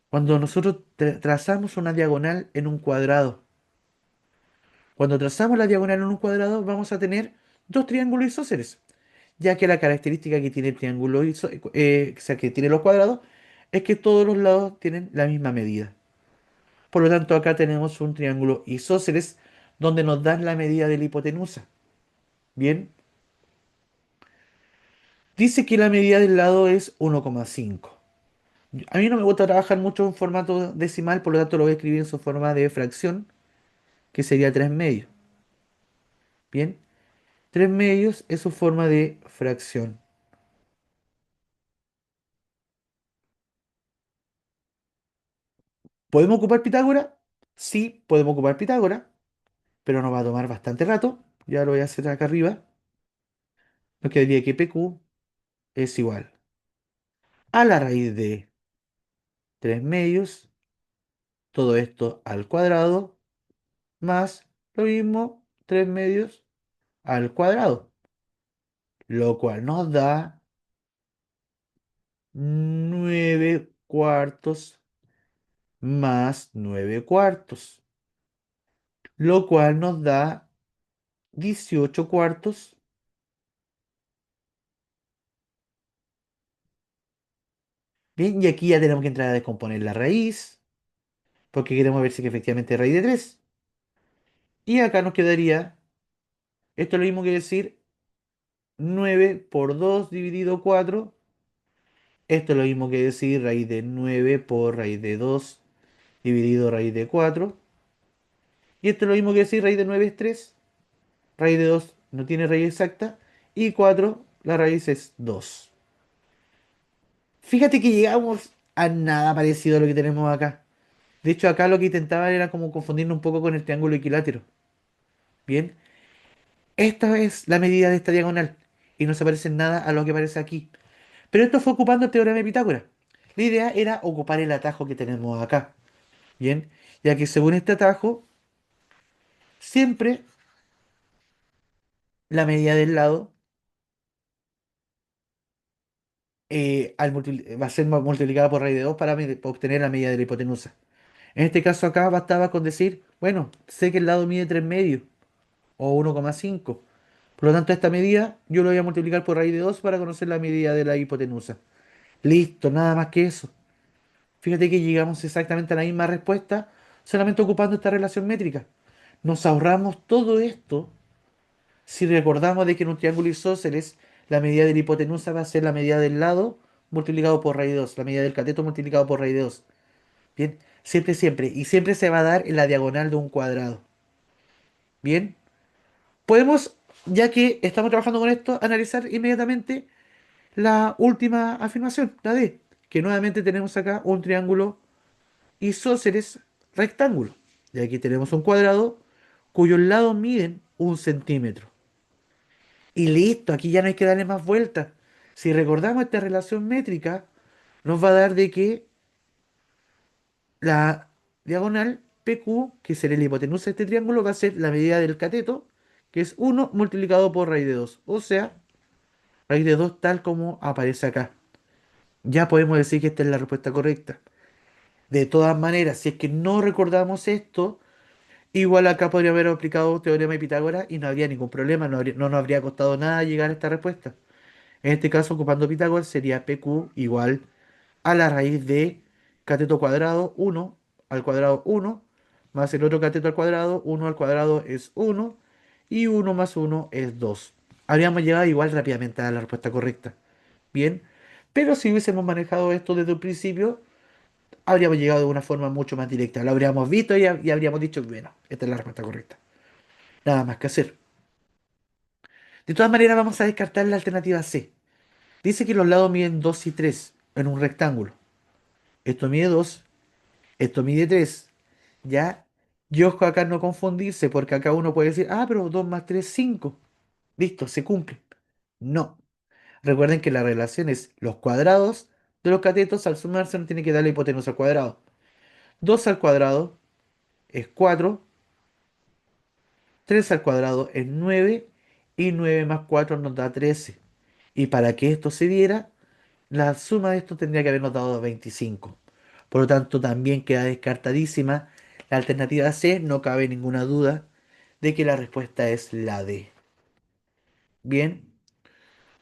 Cuando nosotros trazamos una diagonal en un cuadrado, cuando trazamos la diagonal en un cuadrado, vamos a tener dos triángulos isósceles, ya que la característica que tiene el triángulo o sea, que tiene los cuadrados, es que todos los lados tienen la misma medida. Por lo tanto, acá tenemos un triángulo isósceles donde nos dan la medida de la hipotenusa. Bien, dice que la medida del lado es 1,5. A mí no me gusta trabajar mucho en formato decimal, por lo tanto lo voy a escribir en su forma de fracción, que sería 3 medios. Bien, 3 medios es su forma de fracción. ¿Podemos ocupar Pitágoras? Sí, podemos ocupar Pitágoras, pero nos va a tomar bastante rato. Ya lo voy a hacer acá arriba. Nos quedaría que PQ es igual a la raíz de 3 medios, todo esto al cuadrado, más lo mismo, 3 medios al cuadrado, lo cual nos da 9 cuartos más 9 cuartos, lo cual nos da 18 cuartos. Bien, y aquí ya tenemos que entrar a descomponer la raíz, porque queremos ver si que efectivamente es raíz de 3. Y acá nos quedaría, esto es lo mismo que decir 9 por 2 dividido 4. Esto es lo mismo que decir raíz de 9 por raíz de 2 dividido raíz de 4. Y esto es lo mismo que decir raíz de 9 es 3. Raíz de 2 no tiene raíz exacta. Y 4, la raíz es 2. Fíjate que llegamos a nada parecido a lo que tenemos acá. De hecho, acá lo que intentaba era como confundirnos un poco con el triángulo equilátero. Bien, esta es la medida de esta diagonal. Y no se parece en nada a lo que aparece aquí. Pero esto fue ocupando el teorema de Pitágoras. La idea era ocupar el atajo que tenemos acá. Bien, ya que según este atajo, siempre la medida del lado va a ser multiplicada por raíz de 2 para obtener la medida de la hipotenusa. En este caso acá bastaba con decir, bueno, sé que el lado mide 3 medios o 1,5. Por lo tanto, esta medida yo lo voy a multiplicar por raíz de 2 para conocer la medida de la hipotenusa. Listo, nada más que eso. Fíjate que llegamos exactamente a la misma respuesta, solamente ocupando esta relación métrica. Nos ahorramos todo esto si recordamos de que en un triángulo isósceles la medida de la hipotenusa va a ser la medida del lado multiplicado por raíz de 2, la medida del cateto multiplicado por raíz de 2. Bien, siempre, siempre. Y siempre se va a dar en la diagonal de un cuadrado. Bien, podemos, ya que estamos trabajando con esto, analizar inmediatamente la última afirmación, la D, que nuevamente tenemos acá un triángulo isósceles rectángulo. Y aquí tenemos un cuadrado cuyos lados miden 1 centímetro. Y listo, aquí ya no hay que darle más vueltas. Si recordamos esta relación métrica, nos va a dar de que la diagonal PQ, que sería la hipotenusa de este triángulo, va a ser la medida del cateto, que es 1 multiplicado por raíz de 2. O sea, raíz de 2 tal como aparece acá. Ya podemos decir que esta es la respuesta correcta. De todas maneras, si es que no recordamos esto, igual acá podría haber aplicado teorema de Pitágoras y no habría ningún problema, no nos habría costado nada llegar a esta respuesta. En este caso, ocupando Pitágoras, sería PQ igual a la raíz de cateto cuadrado 1 al cuadrado 1 más el otro cateto al cuadrado, 1 al cuadrado es 1 y 1 más 1 es 2. Habríamos llegado igual rápidamente a la respuesta correcta. Bien, pero si hubiésemos manejado esto desde un principio, habríamos llegado de una forma mucho más directa. Lo habríamos visto y habríamos dicho, bueno, esta es la respuesta correcta. Nada más que hacer. De todas maneras, vamos a descartar la alternativa C. Dice que los lados miden 2 y 3 en un rectángulo. Esto mide 2, esto mide 3. ¿Ya? Y ojo acá no confundirse, porque acá uno puede decir, ah, pero 2 más 3 5. Listo, se cumple. No. Recuerden que la relación es los cuadrados de los catetos al sumarse no tiene que dar la hipotenusa al cuadrado. 2 al cuadrado es 4, 3 al cuadrado es 9 y 9 más 4 nos da 13. Y para que esto se diera, la suma de esto tendría que habernos dado 25. Por lo tanto, también queda descartadísima la alternativa C, no cabe ninguna duda de que la respuesta es la D. Bien,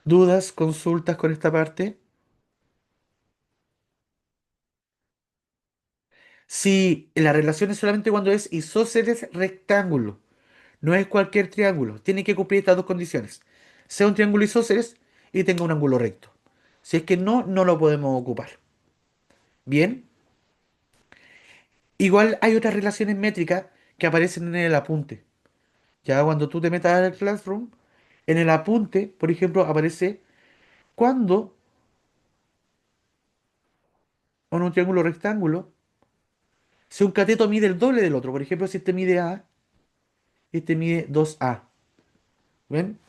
¿dudas, consultas con esta parte? Si la relación es solamente cuando es isósceles rectángulo, no es cualquier triángulo, tiene que cumplir estas dos condiciones. Sea un triángulo isósceles y tenga un ángulo recto. Si es que no, no lo podemos ocupar. Bien, igual hay otras relaciones métricas que aparecen en el apunte. Ya cuando tú te metas al Classroom, en el apunte, por ejemplo, aparece cuando en un triángulo rectángulo, si un cateto mide el doble del otro, por ejemplo, si este mide A, este mide 2A. ¿Ven?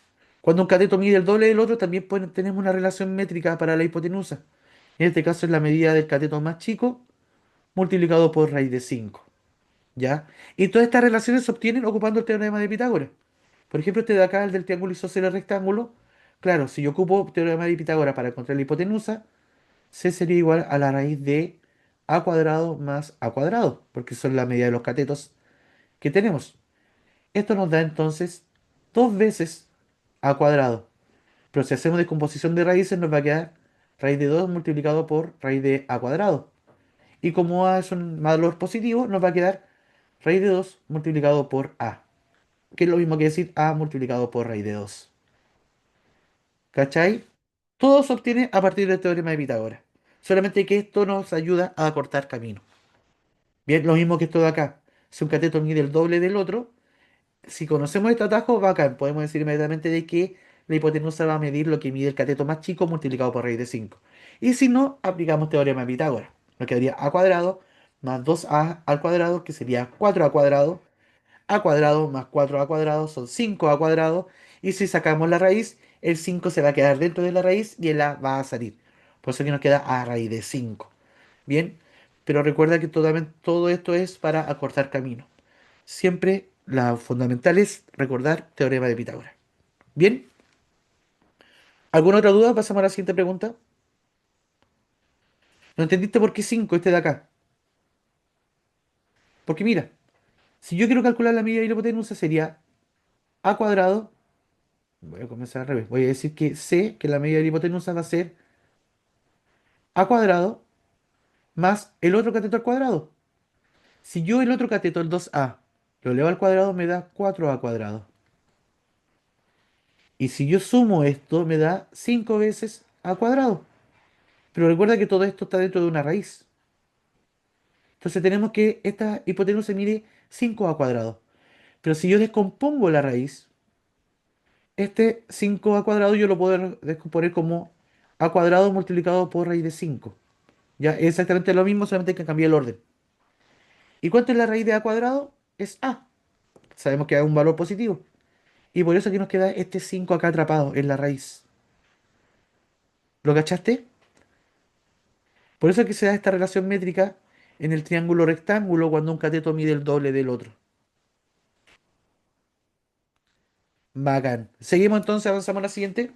Cuando un cateto mide el doble del otro, también tenemos una relación métrica para la hipotenusa. En este caso es la medida del cateto más chico multiplicado por raíz de 5. ¿Ya? Y todas estas relaciones se obtienen ocupando el teorema de Pitágoras. Por ejemplo, este de acá, el del triángulo isósceles rectángulo. Claro, si yo ocupo el teorema de Pitágoras para encontrar la hipotenusa, C sería igual a la raíz de A cuadrado más A cuadrado, porque son la medida de los catetos que tenemos. Esto nos da entonces dos veces A cuadrado. Pero si hacemos descomposición de raíces, nos va a quedar raíz de 2 multiplicado por raíz de A cuadrado. Y como A es un valor positivo, nos va a quedar raíz de 2 multiplicado por A, que es lo mismo que decir A multiplicado por raíz de 2. ¿Cachai? Todo se obtiene a partir del teorema de Pitágoras. Solamente que esto nos ayuda a acortar camino. Bien, lo mismo que esto de acá. Si un cateto mide el doble del otro, si conocemos este atajo, bacán, podemos decir inmediatamente de que la hipotenusa va a medir lo que mide el cateto más chico multiplicado por raíz de 5. Y si no, aplicamos teorema de Pitágoras. Nos quedaría a cuadrado más 2a al cuadrado, que sería 4a cuadrado. A cuadrado más 4a cuadrado son 5a cuadrado. Y si sacamos la raíz, el 5 se va a quedar dentro de la raíz y el a va a salir. Por eso que nos queda a raíz de 5. Bien, pero recuerda que todo esto es para acortar camino. Siempre la fundamental es recordar teorema de Pitágoras. Bien, ¿alguna otra duda? Pasamos a la siguiente pregunta. ¿No entendiste por qué 5 este de acá? Porque mira, si yo quiero calcular la medida de la hipotenusa sería a cuadrado. Voy a comenzar al revés. Voy a decir que C, que la medida de la hipotenusa va a ser a cuadrado más el otro cateto al cuadrado. Si yo el otro cateto, el 2a, lo elevo al cuadrado, me da 4a cuadrado. Y si yo sumo esto, me da 5 veces a cuadrado. Pero recuerda que todo esto está dentro de una raíz. Entonces tenemos que esta hipotenusa mide 5a cuadrado. Pero si yo descompongo la raíz, este 5a cuadrado yo lo puedo descomponer como a cuadrado multiplicado por raíz de 5. Ya es exactamente lo mismo, solamente que cambié el orden. ¿Y cuánto es la raíz de a cuadrado? Es a. Sabemos que es un valor positivo. Y por eso aquí nos queda este 5 acá atrapado en la raíz. ¿Lo cachaste? Por eso es que se da esta relación métrica en el triángulo rectángulo cuando un cateto mide el doble del otro. Bacán. Seguimos entonces, avanzamos a la siguiente.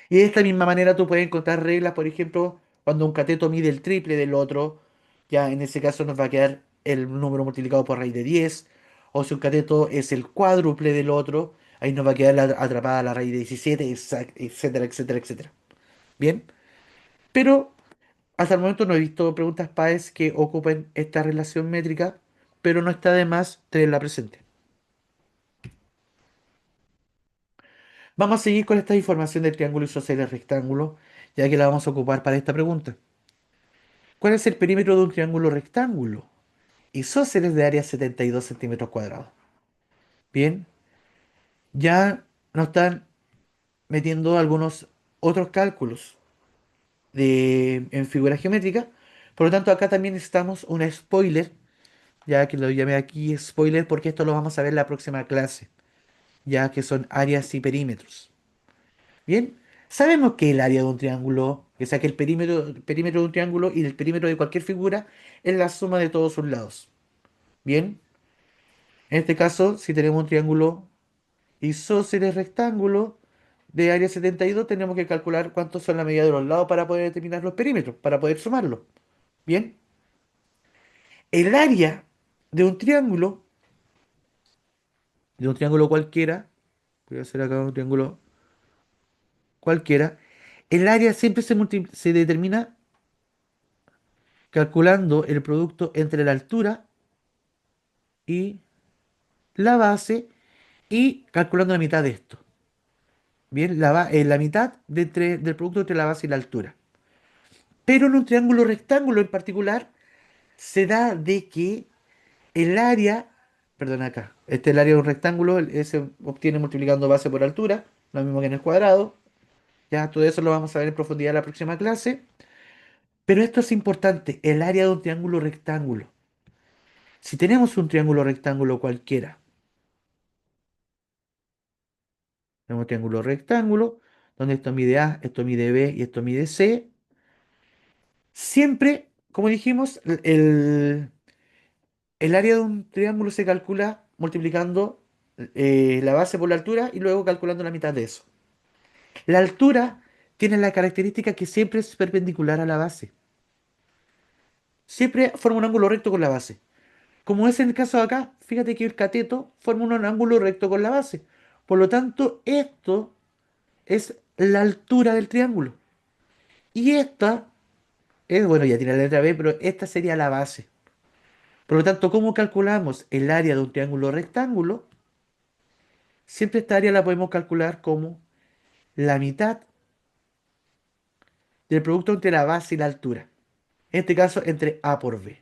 Y de esta misma manera tú puedes encontrar reglas, por ejemplo, cuando un cateto mide el triple del otro, ya en ese caso nos va a quedar el número multiplicado por raíz de 10. O si un cateto es el cuádruple del otro, ahí nos va a quedar atrapada la raíz de 17, etcétera, etcétera, etcétera. Bien, pero hasta el momento no he visto preguntas PAES que ocupen esta relación métrica, pero no está de más tenerla presente. Vamos a seguir con esta información del triángulo isósceles rectángulo, ya que la vamos a ocupar para esta pregunta. ¿Cuál es el perímetro de un triángulo rectángulo? Isósceles de área 72 centímetros cuadrados. Bien, ya nos están metiendo algunos otros cálculos en figuras geométricas. Por lo tanto, acá también necesitamos un spoiler, ya que lo llamé aquí spoiler porque esto lo vamos a ver en la próxima clase, ya que son áreas y perímetros. Bien, sabemos que el área de un triángulo, o sea que el perímetro de un triángulo y el perímetro de cualquier figura es la suma de todos sus lados. Bien, en este caso, si tenemos un triángulo isósceles rectángulo de área 72, tenemos que calcular cuántos son la medida de los lados para poder determinar los perímetros, para poder sumarlos. Bien, el área de de un triángulo cualquiera, voy a hacer acá un triángulo cualquiera, el área siempre se determina calculando el producto entre la altura y la base y calculando la mitad de esto. Bien, la mitad del producto entre la base y la altura. Pero en un triángulo rectángulo en particular, se da de que el área, perdón acá, este es el área de un rectángulo, se obtiene multiplicando base por altura, lo mismo que en el cuadrado. Ya todo eso lo vamos a ver en profundidad en la próxima clase. Pero esto es importante, el área de un triángulo rectángulo. Si tenemos un triángulo rectángulo cualquiera, tenemos un triángulo rectángulo, donde esto mide A, esto mide B y esto mide C, siempre, como dijimos, el área de un triángulo se calcula multiplicando la base por la altura y luego calculando la mitad de eso. La altura tiene la característica que siempre es perpendicular a la base. Siempre forma un ángulo recto con la base. Como es en el caso de acá, fíjate que el cateto forma un ángulo recto con la base. Por lo tanto, esto es la altura del triángulo. Y esta es, bueno, ya tiene la letra B, pero esta sería la base. Por lo tanto, ¿cómo calculamos el área de un triángulo rectángulo? Siempre esta área la podemos calcular como la mitad del producto entre la base y la altura. En este caso, entre A por B,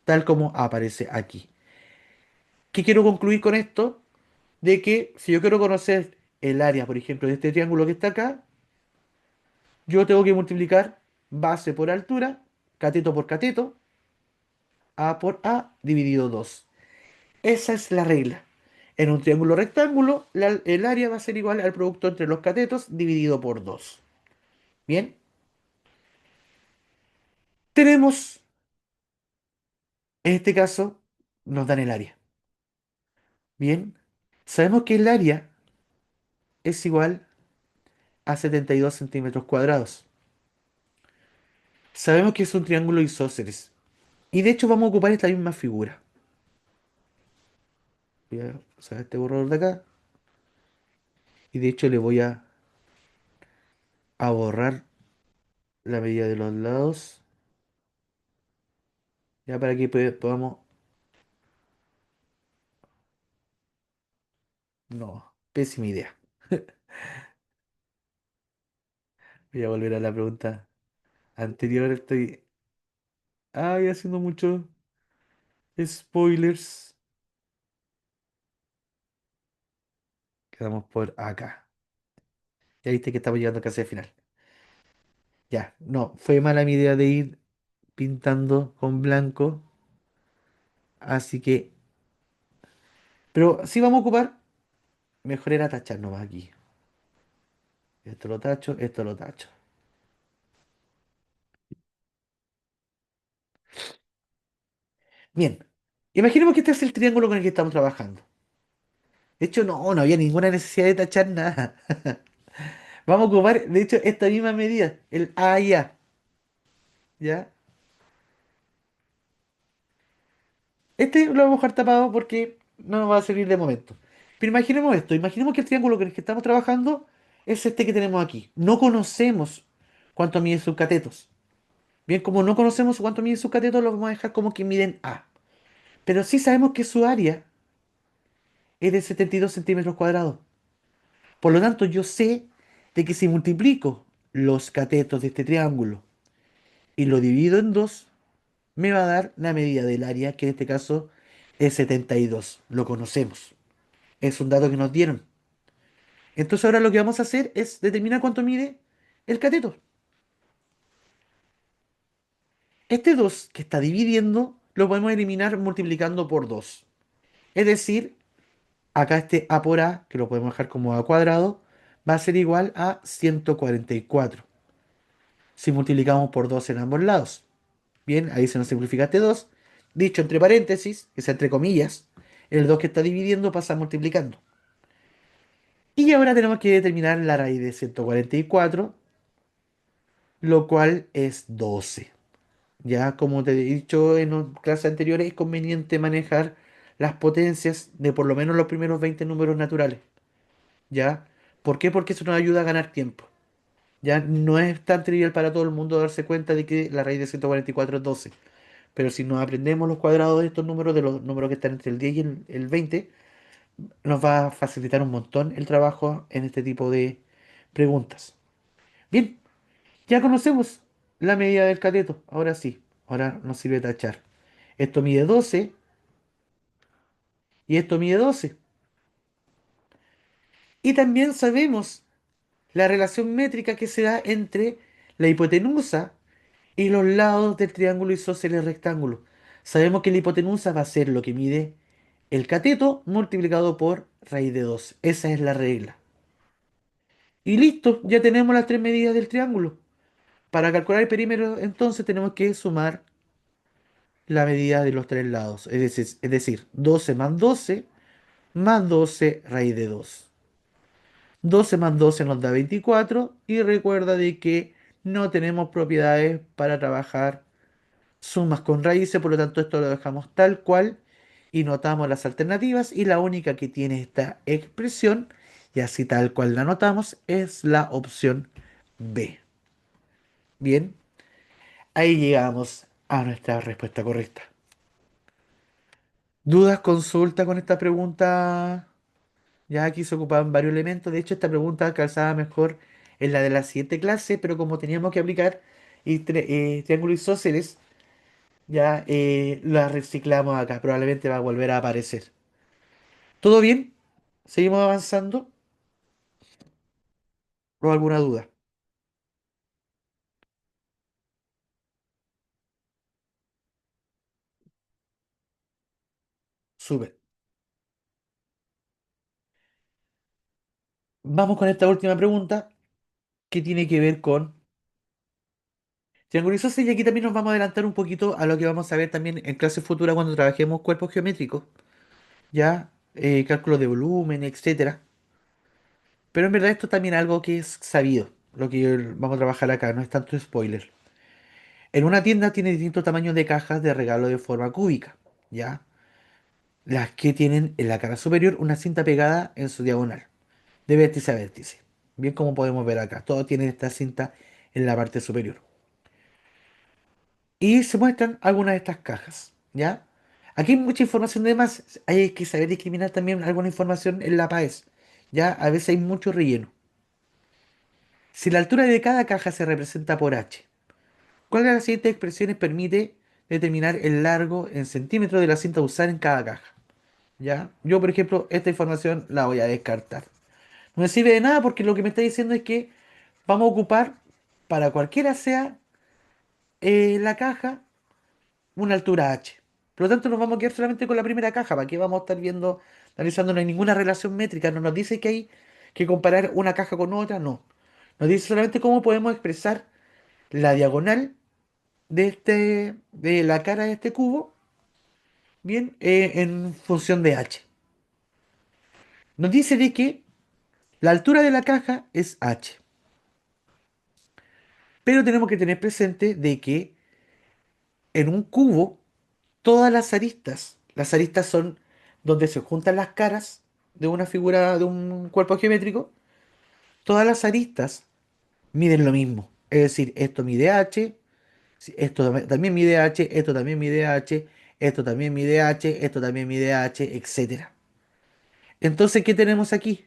tal como aparece aquí. ¿Qué quiero concluir con esto? De que si yo quiero conocer el área, por ejemplo, de este triángulo que está acá, yo tengo que multiplicar base por altura, cateto por cateto, A por A dividido 2. Esa es la regla. En un triángulo rectángulo, el área va a ser igual al producto entre los catetos dividido por 2. Bien, tenemos, en este caso, nos dan el área. Bien, sabemos que el área es igual a 72 centímetros cuadrados. Sabemos que es un triángulo isósceles. Y de hecho vamos a ocupar esta misma figura. Voy a usar este borrador de acá. Y de hecho le voy a borrar la medida de los lados. Ya para que podamos... No, pésima idea. Voy a volver a la pregunta anterior. Estoy... Voy haciendo muchos spoilers. Quedamos por acá. Ya viste que estamos llegando casi al final. Ya, no, fue mala mi idea de ir pintando con blanco. Así que... Pero sí vamos a ocupar. Mejor era tachar nomás aquí. Esto lo tacho, esto lo tacho. Bien, imaginemos que este es el triángulo con el que estamos trabajando. De hecho, no había ninguna necesidad de tachar nada. Vamos a ocupar, de hecho, esta misma medida, el A y A. ¿Ya? Este lo vamos a dejar tapado porque no nos va a servir de momento. Pero imaginemos esto, imaginemos que el triángulo con el que estamos trabajando es este que tenemos aquí. No conocemos cuánto miden sus catetos. Bien, como no conocemos cuánto miden sus catetos, lo vamos a dejar como que miden A. Pero sí sabemos que su área es de 72 centímetros cuadrados. Por lo tanto, yo sé de que si multiplico los catetos de este triángulo y lo divido en dos, me va a dar la medida del área, que en este caso es 72. Lo conocemos. Es un dato que nos dieron. Entonces ahora lo que vamos a hacer es determinar cuánto mide el cateto. Este 2 que está dividiendo lo podemos eliminar multiplicando por 2. Es decir, acá este A por A, que lo podemos dejar como A cuadrado, va a ser igual a 144 si multiplicamos por 2 en ambos lados. Bien, ahí se nos simplifica este 2. Dicho entre paréntesis, que sea entre comillas, el 2 que está dividiendo pasa multiplicando. Y ahora tenemos que determinar la raíz de 144, lo cual es 12. Ya como te he dicho en clases anteriores, es conveniente manejar las potencias de por lo menos los primeros 20 números naturales. ¿Ya? ¿Por qué? Porque eso nos ayuda a ganar tiempo. Ya no es tan trivial para todo el mundo darse cuenta de que la raíz de 144 es 12. Pero si nos aprendemos los cuadrados de estos números, de los números que están entre el 10 y el 20, nos va a facilitar un montón el trabajo en este tipo de preguntas. Bien, ya conocemos la medida del cateto. Ahora sí, ahora nos sirve tachar. Esto mide 12 y esto mide 12. Y también sabemos la relación métrica que se da entre la hipotenusa y los lados del triángulo isósceles rectángulo. Sabemos que la hipotenusa va a ser lo que mide el cateto multiplicado por raíz de 2. Esa es la regla. Y listo, ya tenemos las tres medidas del triángulo. Para calcular el perímetro, entonces tenemos que sumar la medida de los tres lados. Es decir, 12 más 12 raíz de 2. 12 más 12 nos da 24 y recuerda de que no tenemos propiedades para trabajar sumas con raíces, por lo tanto esto lo dejamos tal cual y notamos las alternativas y la única que tiene esta expresión, y así tal cual la notamos, es la opción B. Bien, ahí llegamos a nuestra respuesta correcta. ¿Dudas, consulta con esta pregunta? Ya aquí se ocupaban varios elementos. De hecho, esta pregunta calzaba mejor en la de la siguiente clase, pero como teníamos que aplicar triángulos isósceles, ya la reciclamos acá. Probablemente va a volver a aparecer. ¿Todo bien? ¿Seguimos avanzando? ¿O alguna duda? Súper. Vamos con esta última pregunta que tiene que ver con triángulos isósceles y aquí también nos vamos a adelantar un poquito a lo que vamos a ver también en clase futura cuando trabajemos cuerpos geométricos, ya cálculos de volumen, etcétera. Pero en verdad esto también es algo que es sabido, lo que vamos a trabajar acá, no es tanto spoiler. En una tienda tiene distintos tamaños de cajas de regalo de forma cúbica, ¿ya? Las que tienen en la cara superior una cinta pegada en su diagonal, de vértice a vértice. Bien como podemos ver acá, todos tienen esta cinta en la parte superior. Y se muestran algunas de estas cajas, ¿ya? Aquí hay mucha información de más, hay que saber discriminar también alguna información en la PAES, ¿ya? A veces hay mucho relleno. Si la altura de cada caja se representa por h, ¿cuál de las siguientes expresiones permite determinar el largo en centímetros de la cinta a usar en cada caja? ¿Ya? Yo, por ejemplo, esta información la voy a descartar. No me sirve de nada porque lo que me está diciendo es que vamos a ocupar, para cualquiera sea la caja, una altura h. Por lo tanto, nos vamos a quedar solamente con la primera caja. ¿Para qué vamos a estar viendo, analizando? No hay ninguna relación métrica. No nos dice que hay que comparar una caja con otra. No. Nos dice solamente cómo podemos expresar la diagonal de la cara de este cubo, bien, en función de h. Nos dice de que la altura de la caja es h, pero tenemos que tener presente de que en un cubo todas las aristas son donde se juntan las caras de una figura, de un cuerpo geométrico, todas las aristas miden lo mismo. Es decir, esto mide h, esto también mide h, esto también mide h, esto también mide h, esto también mide h, etcétera. Entonces, ¿qué tenemos aquí?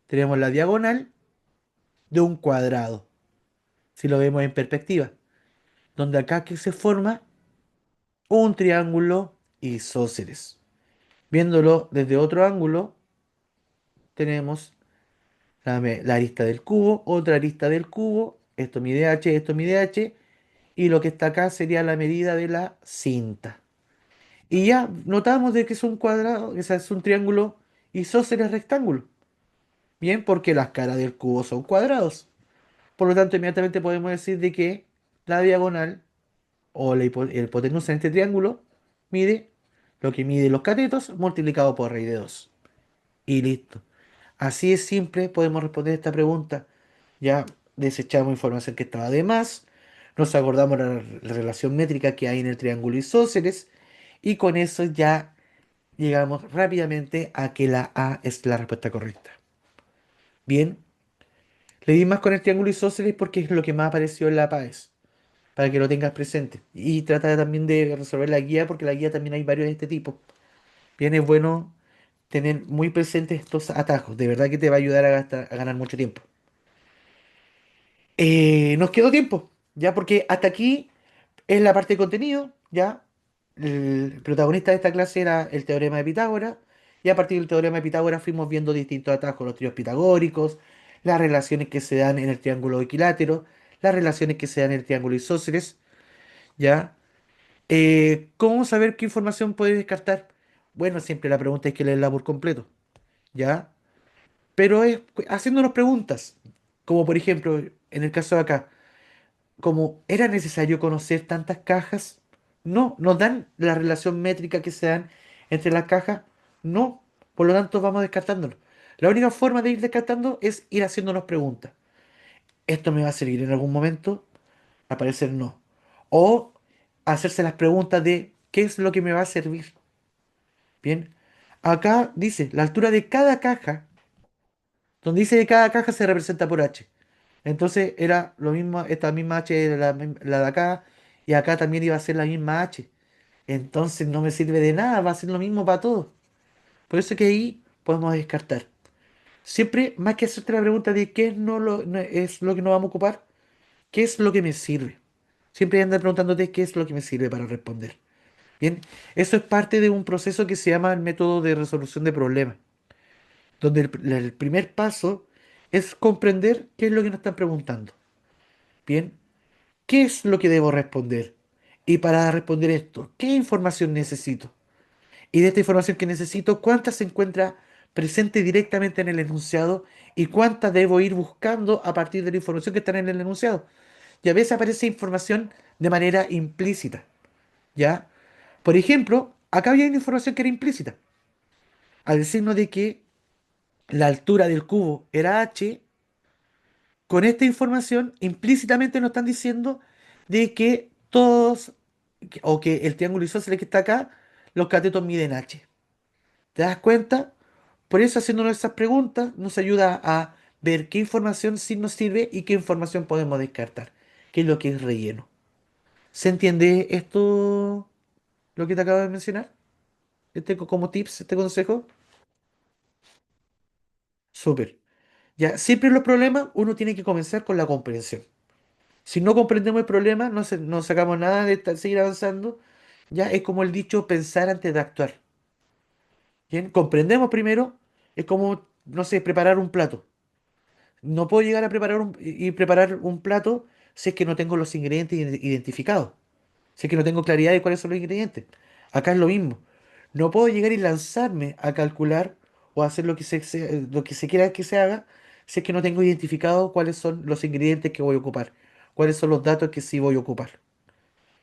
Tenemos la diagonal de un cuadrado, si lo vemos en perspectiva, donde acá que se forma un triángulo isósceles. Viéndolo desde otro ángulo, tenemos la arista del cubo, otra arista del cubo, esto mide h, esto mide h, y lo que está acá sería la medida de la cinta. Y ya notamos de que es un cuadrado, que es un triángulo isósceles rectángulo. Bien, porque las caras del cubo son cuadrados. Por lo tanto, inmediatamente podemos decir de que la diagonal o el hipotenusa en este triángulo mide lo que mide los catetos multiplicado por raíz de 2. Y listo. Así es simple, podemos responder esta pregunta. Ya desechamos información que estaba de más, nos acordamos la relación métrica que hay en el triángulo isósceles y con eso ya llegamos rápidamente a que la A es la respuesta correcta. Bien, le di más con el triángulo isósceles porque es lo que más apareció en la PAES, para que lo tengas presente. Y trata también de resolver la guía porque la guía también hay varios de este tipo. Bien, es bueno tener muy presentes estos atajos, de verdad que te va a ayudar a ganar mucho tiempo. Nos quedó tiempo, ya porque hasta aquí es la parte de contenido, ya. El protagonista de esta clase era el teorema de Pitágoras, y a partir del teorema de Pitágoras fuimos viendo distintos atajos, los tríos pitagóricos, las relaciones que se dan en el triángulo equilátero, las relaciones que se dan en el triángulo isósceles, ya. ¿Cómo saber qué información puedes descartar? Bueno, siempre la pregunta es que leerla por completo, ya. Pero es haciéndonos preguntas, como por ejemplo, en el caso de acá. Como era necesario conocer tantas cajas, no, nos dan la relación métrica que se dan entre las cajas, no, por lo tanto vamos descartándolo. La única forma de ir descartando es ir haciéndonos preguntas. ¿Esto me va a servir en algún momento? Al parecer no. O hacerse las preguntas de ¿qué es lo que me va a servir? Bien, acá dice la altura de cada caja, donde dice que cada caja se representa por H. Entonces era lo mismo, esta misma H era la de acá, y acá también iba a ser la misma H. Entonces no me sirve de nada, va a ser lo mismo para todos. Por eso que ahí podemos descartar. Siempre, más que hacerte la pregunta de qué no es lo que nos vamos a ocupar, qué es lo que me sirve. Siempre andar preguntándote qué es lo que me sirve para responder. Bien, eso es parte de un proceso que se llama el método de resolución de problemas, donde el primer paso es comprender qué es lo que nos están preguntando. Bien, ¿qué es lo que debo responder? Y para responder esto, ¿qué información necesito? Y de esta información que necesito, ¿cuánta se encuentra presente directamente en el enunciado y cuánta debo ir buscando a partir de la información que está en el enunciado? Y a veces aparece información de manera implícita, ¿ya? Por ejemplo, acá había una información que era implícita, al decirnos de que la altura del cubo era h. Con esta información, implícitamente nos están diciendo de que todos, o que el triángulo isósceles que está acá, los catetos miden h. ¿Te das cuenta? Por eso, haciéndonos esas preguntas, nos ayuda a ver qué información sí nos sirve y qué información podemos descartar, qué es lo que es relleno. ¿Se entiende esto, lo que te acabo de mencionar? Como tips, este consejo. Súper. Ya, siempre en los problemas uno tiene que comenzar con la comprensión. Si no comprendemos el problema, no sacamos nada de seguir avanzando. Ya es como el dicho pensar antes de actuar. Bien, comprendemos primero, es como, no sé, preparar un plato. No puedo llegar a preparar un plato si es que no tengo los ingredientes identificados. Si es que no tengo claridad de cuáles son los ingredientes. Acá es lo mismo. No puedo llegar y lanzarme a calcular o a hacer lo que se quiera que se haga si es que no tengo identificado cuáles son los ingredientes que voy a ocupar, cuáles son los datos que sí voy a ocupar.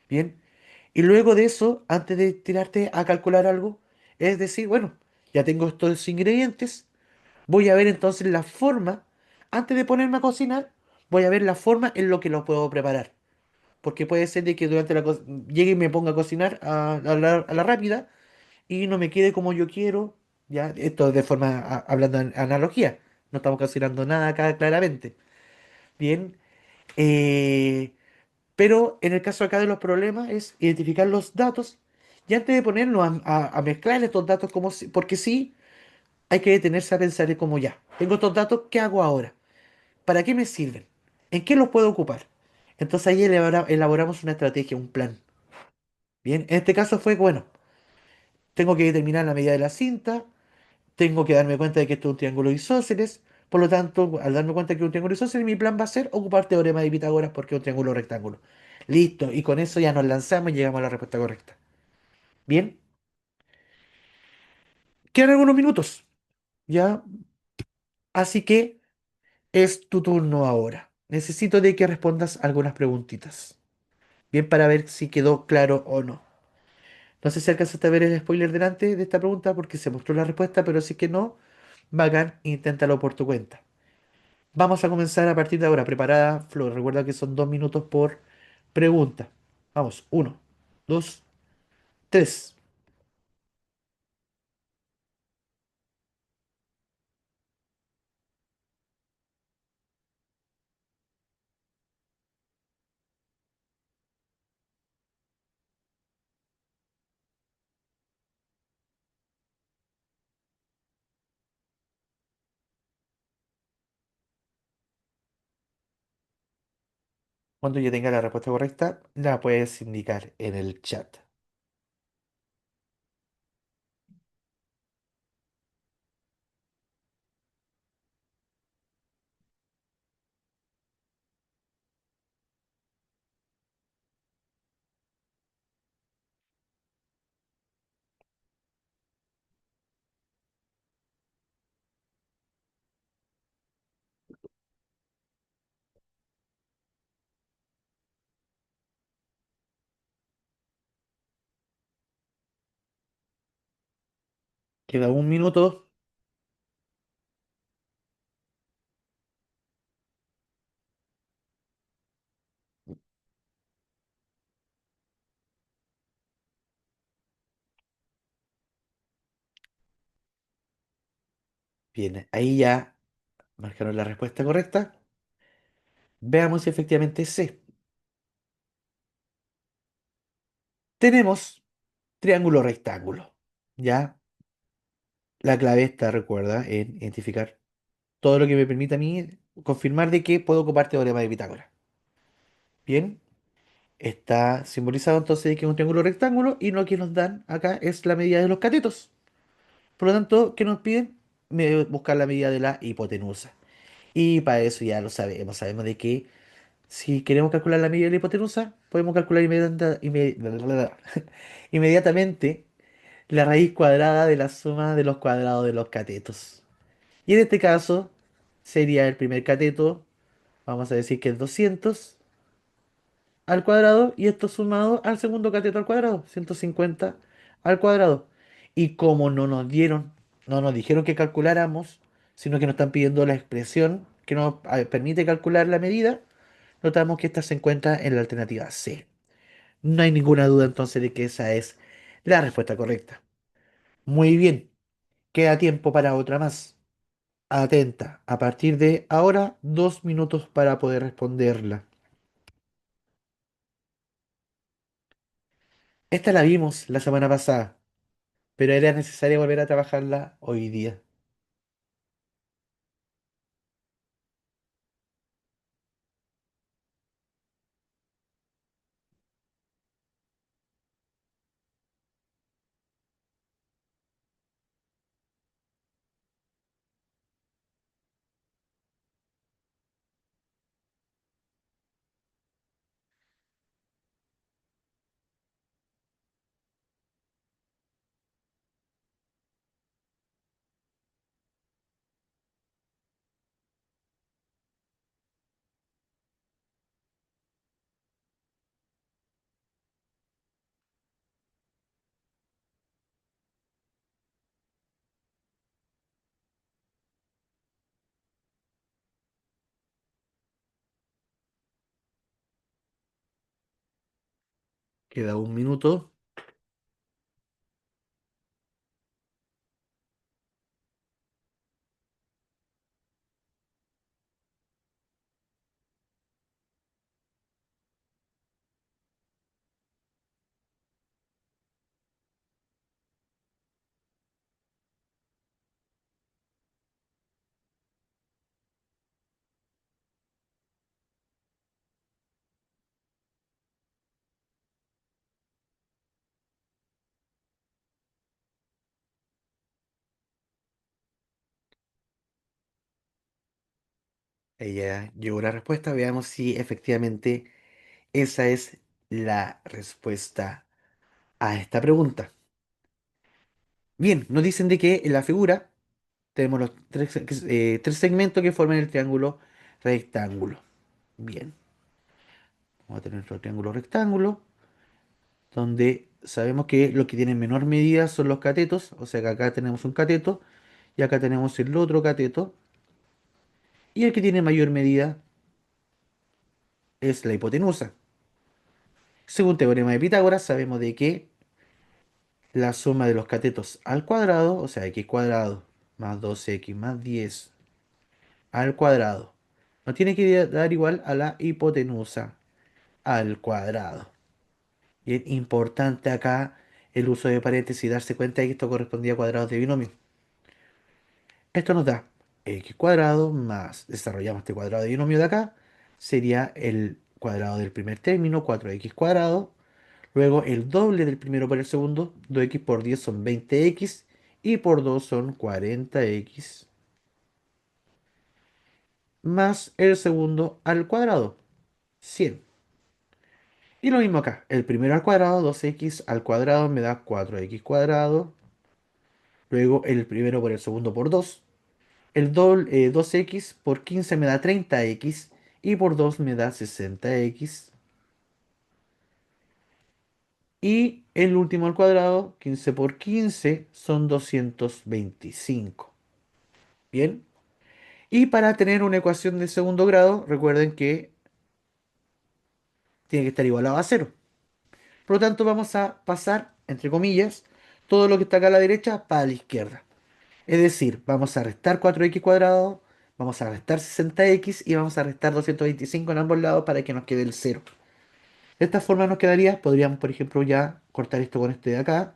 Bien. Y luego de eso, antes de tirarte a calcular algo, es decir, bueno, ya tengo estos ingredientes, voy a ver entonces la forma, antes de ponerme a cocinar, voy a ver la forma en lo que lo puedo preparar. Porque puede ser de que durante llegue y me ponga a cocinar a la rápida y no me quede como yo quiero, ya, esto de forma, hablando en analogía, no estamos cocinando nada acá claramente. Bien, eh, pero en el caso acá de los problemas es identificar los datos y antes de ponernos a mezclar estos datos porque sí, hay que detenerse a pensar de como ya, tengo estos datos, ¿qué hago ahora? ¿Para qué me sirven? ¿En qué los puedo ocupar? Entonces ahí elaboramos una estrategia, un plan. Bien, en este caso fue, bueno, tengo que determinar la medida de la cinta, tengo que darme cuenta de que esto es un triángulo isósceles. Por lo tanto, al darme cuenta que es un triángulo isósceles, mi plan va a ser ocupar teorema de Pitágoras porque es un triángulo rectángulo. Listo, y con eso ya nos lanzamos y llegamos a la respuesta correcta. Bien, quedan algunos minutos, ¿ya? Así que es tu turno ahora. Necesito de que respondas algunas preguntitas. Bien, para ver si quedó claro o no. No sé si alcanzaste a ver el spoiler delante de esta pregunta porque se mostró la respuesta, pero si es que no, bacán, inténtalo por tu cuenta. Vamos a comenzar a partir de ahora. Preparada, Flor. Recuerda que son 2 minutos por pregunta. Vamos, uno, dos, tres. Cuando yo tenga la respuesta correcta, la puedes indicar en el chat. Queda un minuto. Bien, ahí ya marcaron la respuesta correcta. Veamos si efectivamente sí. Tenemos triángulo rectángulo. Ya, la clave está, recuerda, en identificar todo lo que me permita a mí confirmar de que puedo ocupar teorema de Pitágoras. Bien, está simbolizado entonces de que es un triángulo rectángulo y lo que nos dan acá es la medida de los catetos. Por lo tanto, ¿qué nos piden? Buscar la medida de la hipotenusa. Y para eso ya lo sabemos. Sabemos de que si queremos calcular la medida de la hipotenusa, podemos calcular inmediatamente la raíz cuadrada de la suma de los cuadrados de los catetos. Y en este caso sería el primer cateto, vamos a decir que es 200 al cuadrado y esto sumado al segundo cateto al cuadrado, 150 al cuadrado. Y como no nos dijeron que calculáramos, sino que nos están pidiendo la expresión que nos permite calcular la medida, notamos que esta se encuentra en la alternativa C. No hay ninguna duda entonces de que esa es la respuesta correcta. Muy bien, queda tiempo para otra más. Atenta, a partir de ahora, 2 minutos para poder responderla. Esta la vimos la semana pasada, pero era necesario volver a trabajarla hoy día. Queda 1 minuto. Ella llegó la respuesta. Veamos si efectivamente esa es la respuesta a esta pregunta. Bien, nos dicen de que en la figura tenemos los tres segmentos que forman el triángulo rectángulo. Bien, vamos a tener nuestro triángulo rectángulo, donde sabemos que los que tienen menor medida son los catetos, o sea que acá tenemos un cateto y acá tenemos el otro cateto, y el que tiene mayor medida es la hipotenusa. Según teorema de Pitágoras, sabemos de que la suma de los catetos al cuadrado, o sea, x cuadrado más 2x más 10 al cuadrado, nos tiene que dar igual a la hipotenusa al cuadrado. Y es importante acá el uso de paréntesis y darse cuenta de que esto correspondía a cuadrados de binomio. Esto nos da x cuadrado más, desarrollamos este cuadrado de binomio de acá, sería el cuadrado del primer término, 4x cuadrado. Luego el doble del primero por el segundo, 2x por 10 son 20x y por 2 son 40x, más el segundo al cuadrado, 100. Y lo mismo acá, el primero al cuadrado, 2x al cuadrado me da 4x cuadrado. Luego el primero por el segundo por 2. El doble, 2x por 15 me da 30x y por 2 me da 60x. Y el último al cuadrado, 15 por 15 son 225. Bien. Y para tener una ecuación de segundo grado, recuerden que tiene que estar igualado a cero. Por lo tanto, vamos a pasar, entre comillas, todo lo que está acá a la derecha para la izquierda. Es decir, vamos a restar 4x cuadrado, vamos a restar 60x y vamos a restar 225 en ambos lados para que nos quede el cero. De esta forma nos quedaría, podríamos, por ejemplo, ya cortar esto con este de acá.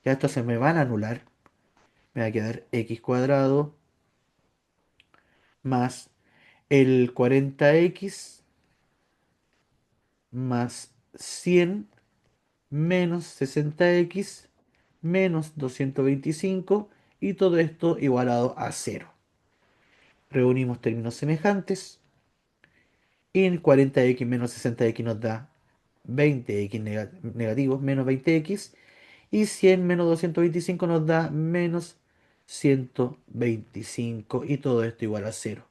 Ya estos se me van a anular. Me va a quedar x cuadrado más el 40x más 100 menos 60x menos 225 y todo esto igualado a cero. Reunimos términos semejantes y 40x menos 60x nos da 20x negativos menos 20x y 100 menos 225 nos da menos 125 y todo esto igual a cero.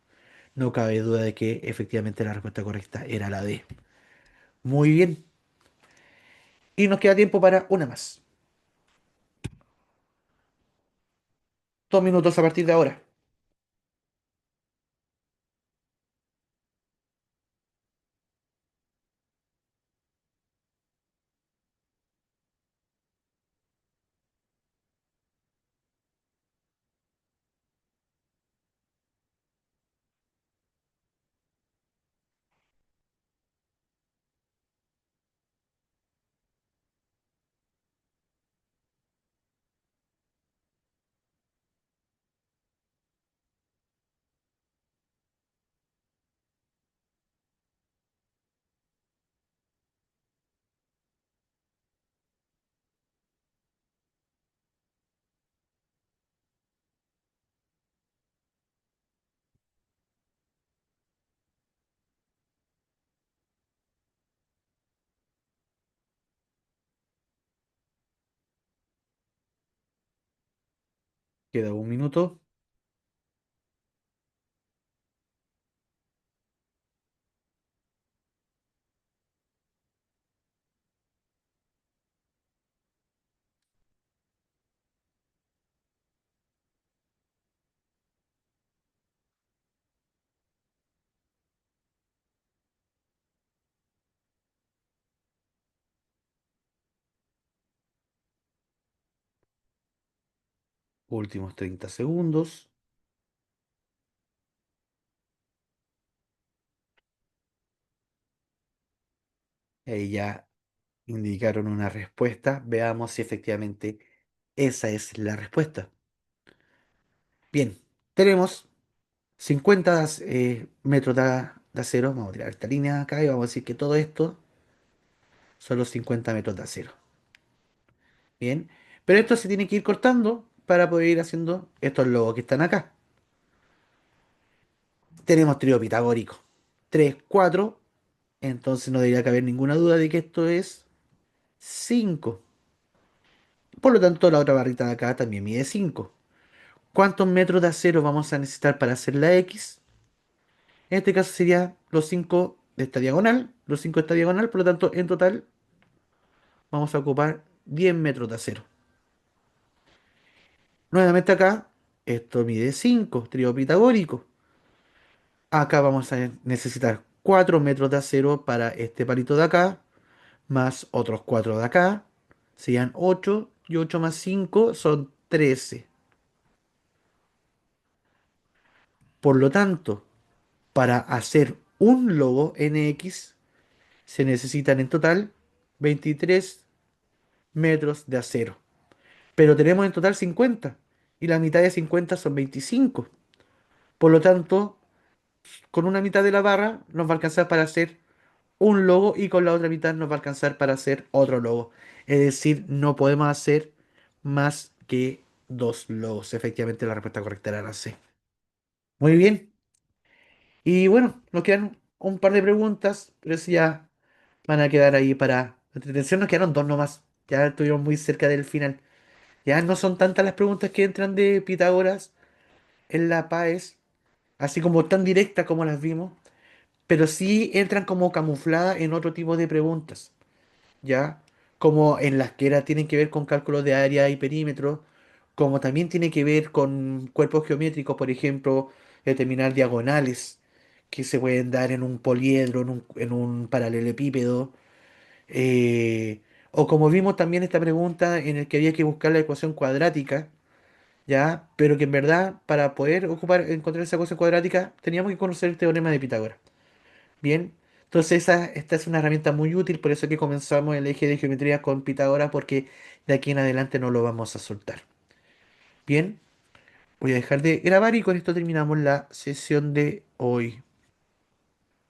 No cabe duda de que efectivamente la respuesta correcta era la D. Muy bien. Y nos queda tiempo para una más. 2 minutos a partir de ahora. Queda 1 minuto. Últimos 30 segundos. Ahí ya indicaron una respuesta. Veamos si efectivamente esa es la respuesta. Bien, tenemos 50 metros de acero. Vamos a tirar esta línea acá y vamos a decir que todo esto son los 50 metros de acero. Bien, pero esto se tiene que ir cortando para poder ir haciendo estos logos que están acá. Tenemos trío pitagórico. 3 4. Entonces no debería caber ninguna duda de que esto es 5. Por lo tanto, la otra barrita de acá también mide 5. ¿Cuántos metros de acero vamos a necesitar para hacer la X? En este caso sería los 5 de esta diagonal, los 5 de esta diagonal, por lo tanto, en total vamos a ocupar 10 metros de acero. Nuevamente acá, esto mide 5, trío pitagórico. Acá vamos a necesitar 4 metros de acero para este palito de acá, más otros 4 de acá. Serían 8 y 8 más 5 son 13. Por lo tanto, para hacer un logo NX se necesitan en total 23 metros de acero. Pero tenemos en total 50 y la mitad de 50 son 25. Por lo tanto, con una mitad de la barra nos va a alcanzar para hacer un logo y con la otra mitad nos va a alcanzar para hacer otro logo. Es decir, no podemos hacer más que dos logos. Efectivamente, la respuesta correcta era la C. Muy bien. Y bueno, nos quedan un par de preguntas, pero eso ya van a quedar ahí para la entretención. Nos quedaron dos nomás. Ya estuvimos muy cerca del final. Ya no son tantas las preguntas que entran de Pitágoras en la PAES, así como tan directas como las vimos, pero sí entran como camufladas en otro tipo de preguntas, ¿ya? Como en las que tienen que ver con cálculos de área y perímetro, como también tiene que ver con cuerpos geométricos, por ejemplo, determinar diagonales que se pueden dar en un poliedro, en un paralelepípedo, o como vimos también esta pregunta en el que había que buscar la ecuación cuadrática, ¿ya? Pero que en verdad, para poder encontrar esa ecuación cuadrática, teníamos que conocer el teorema de Pitágoras. Bien, entonces esta es una herramienta muy útil, por eso que comenzamos el eje de geometría con Pitágoras, porque de aquí en adelante no lo vamos a soltar. Bien, voy a dejar de grabar y con esto terminamos la sesión de hoy.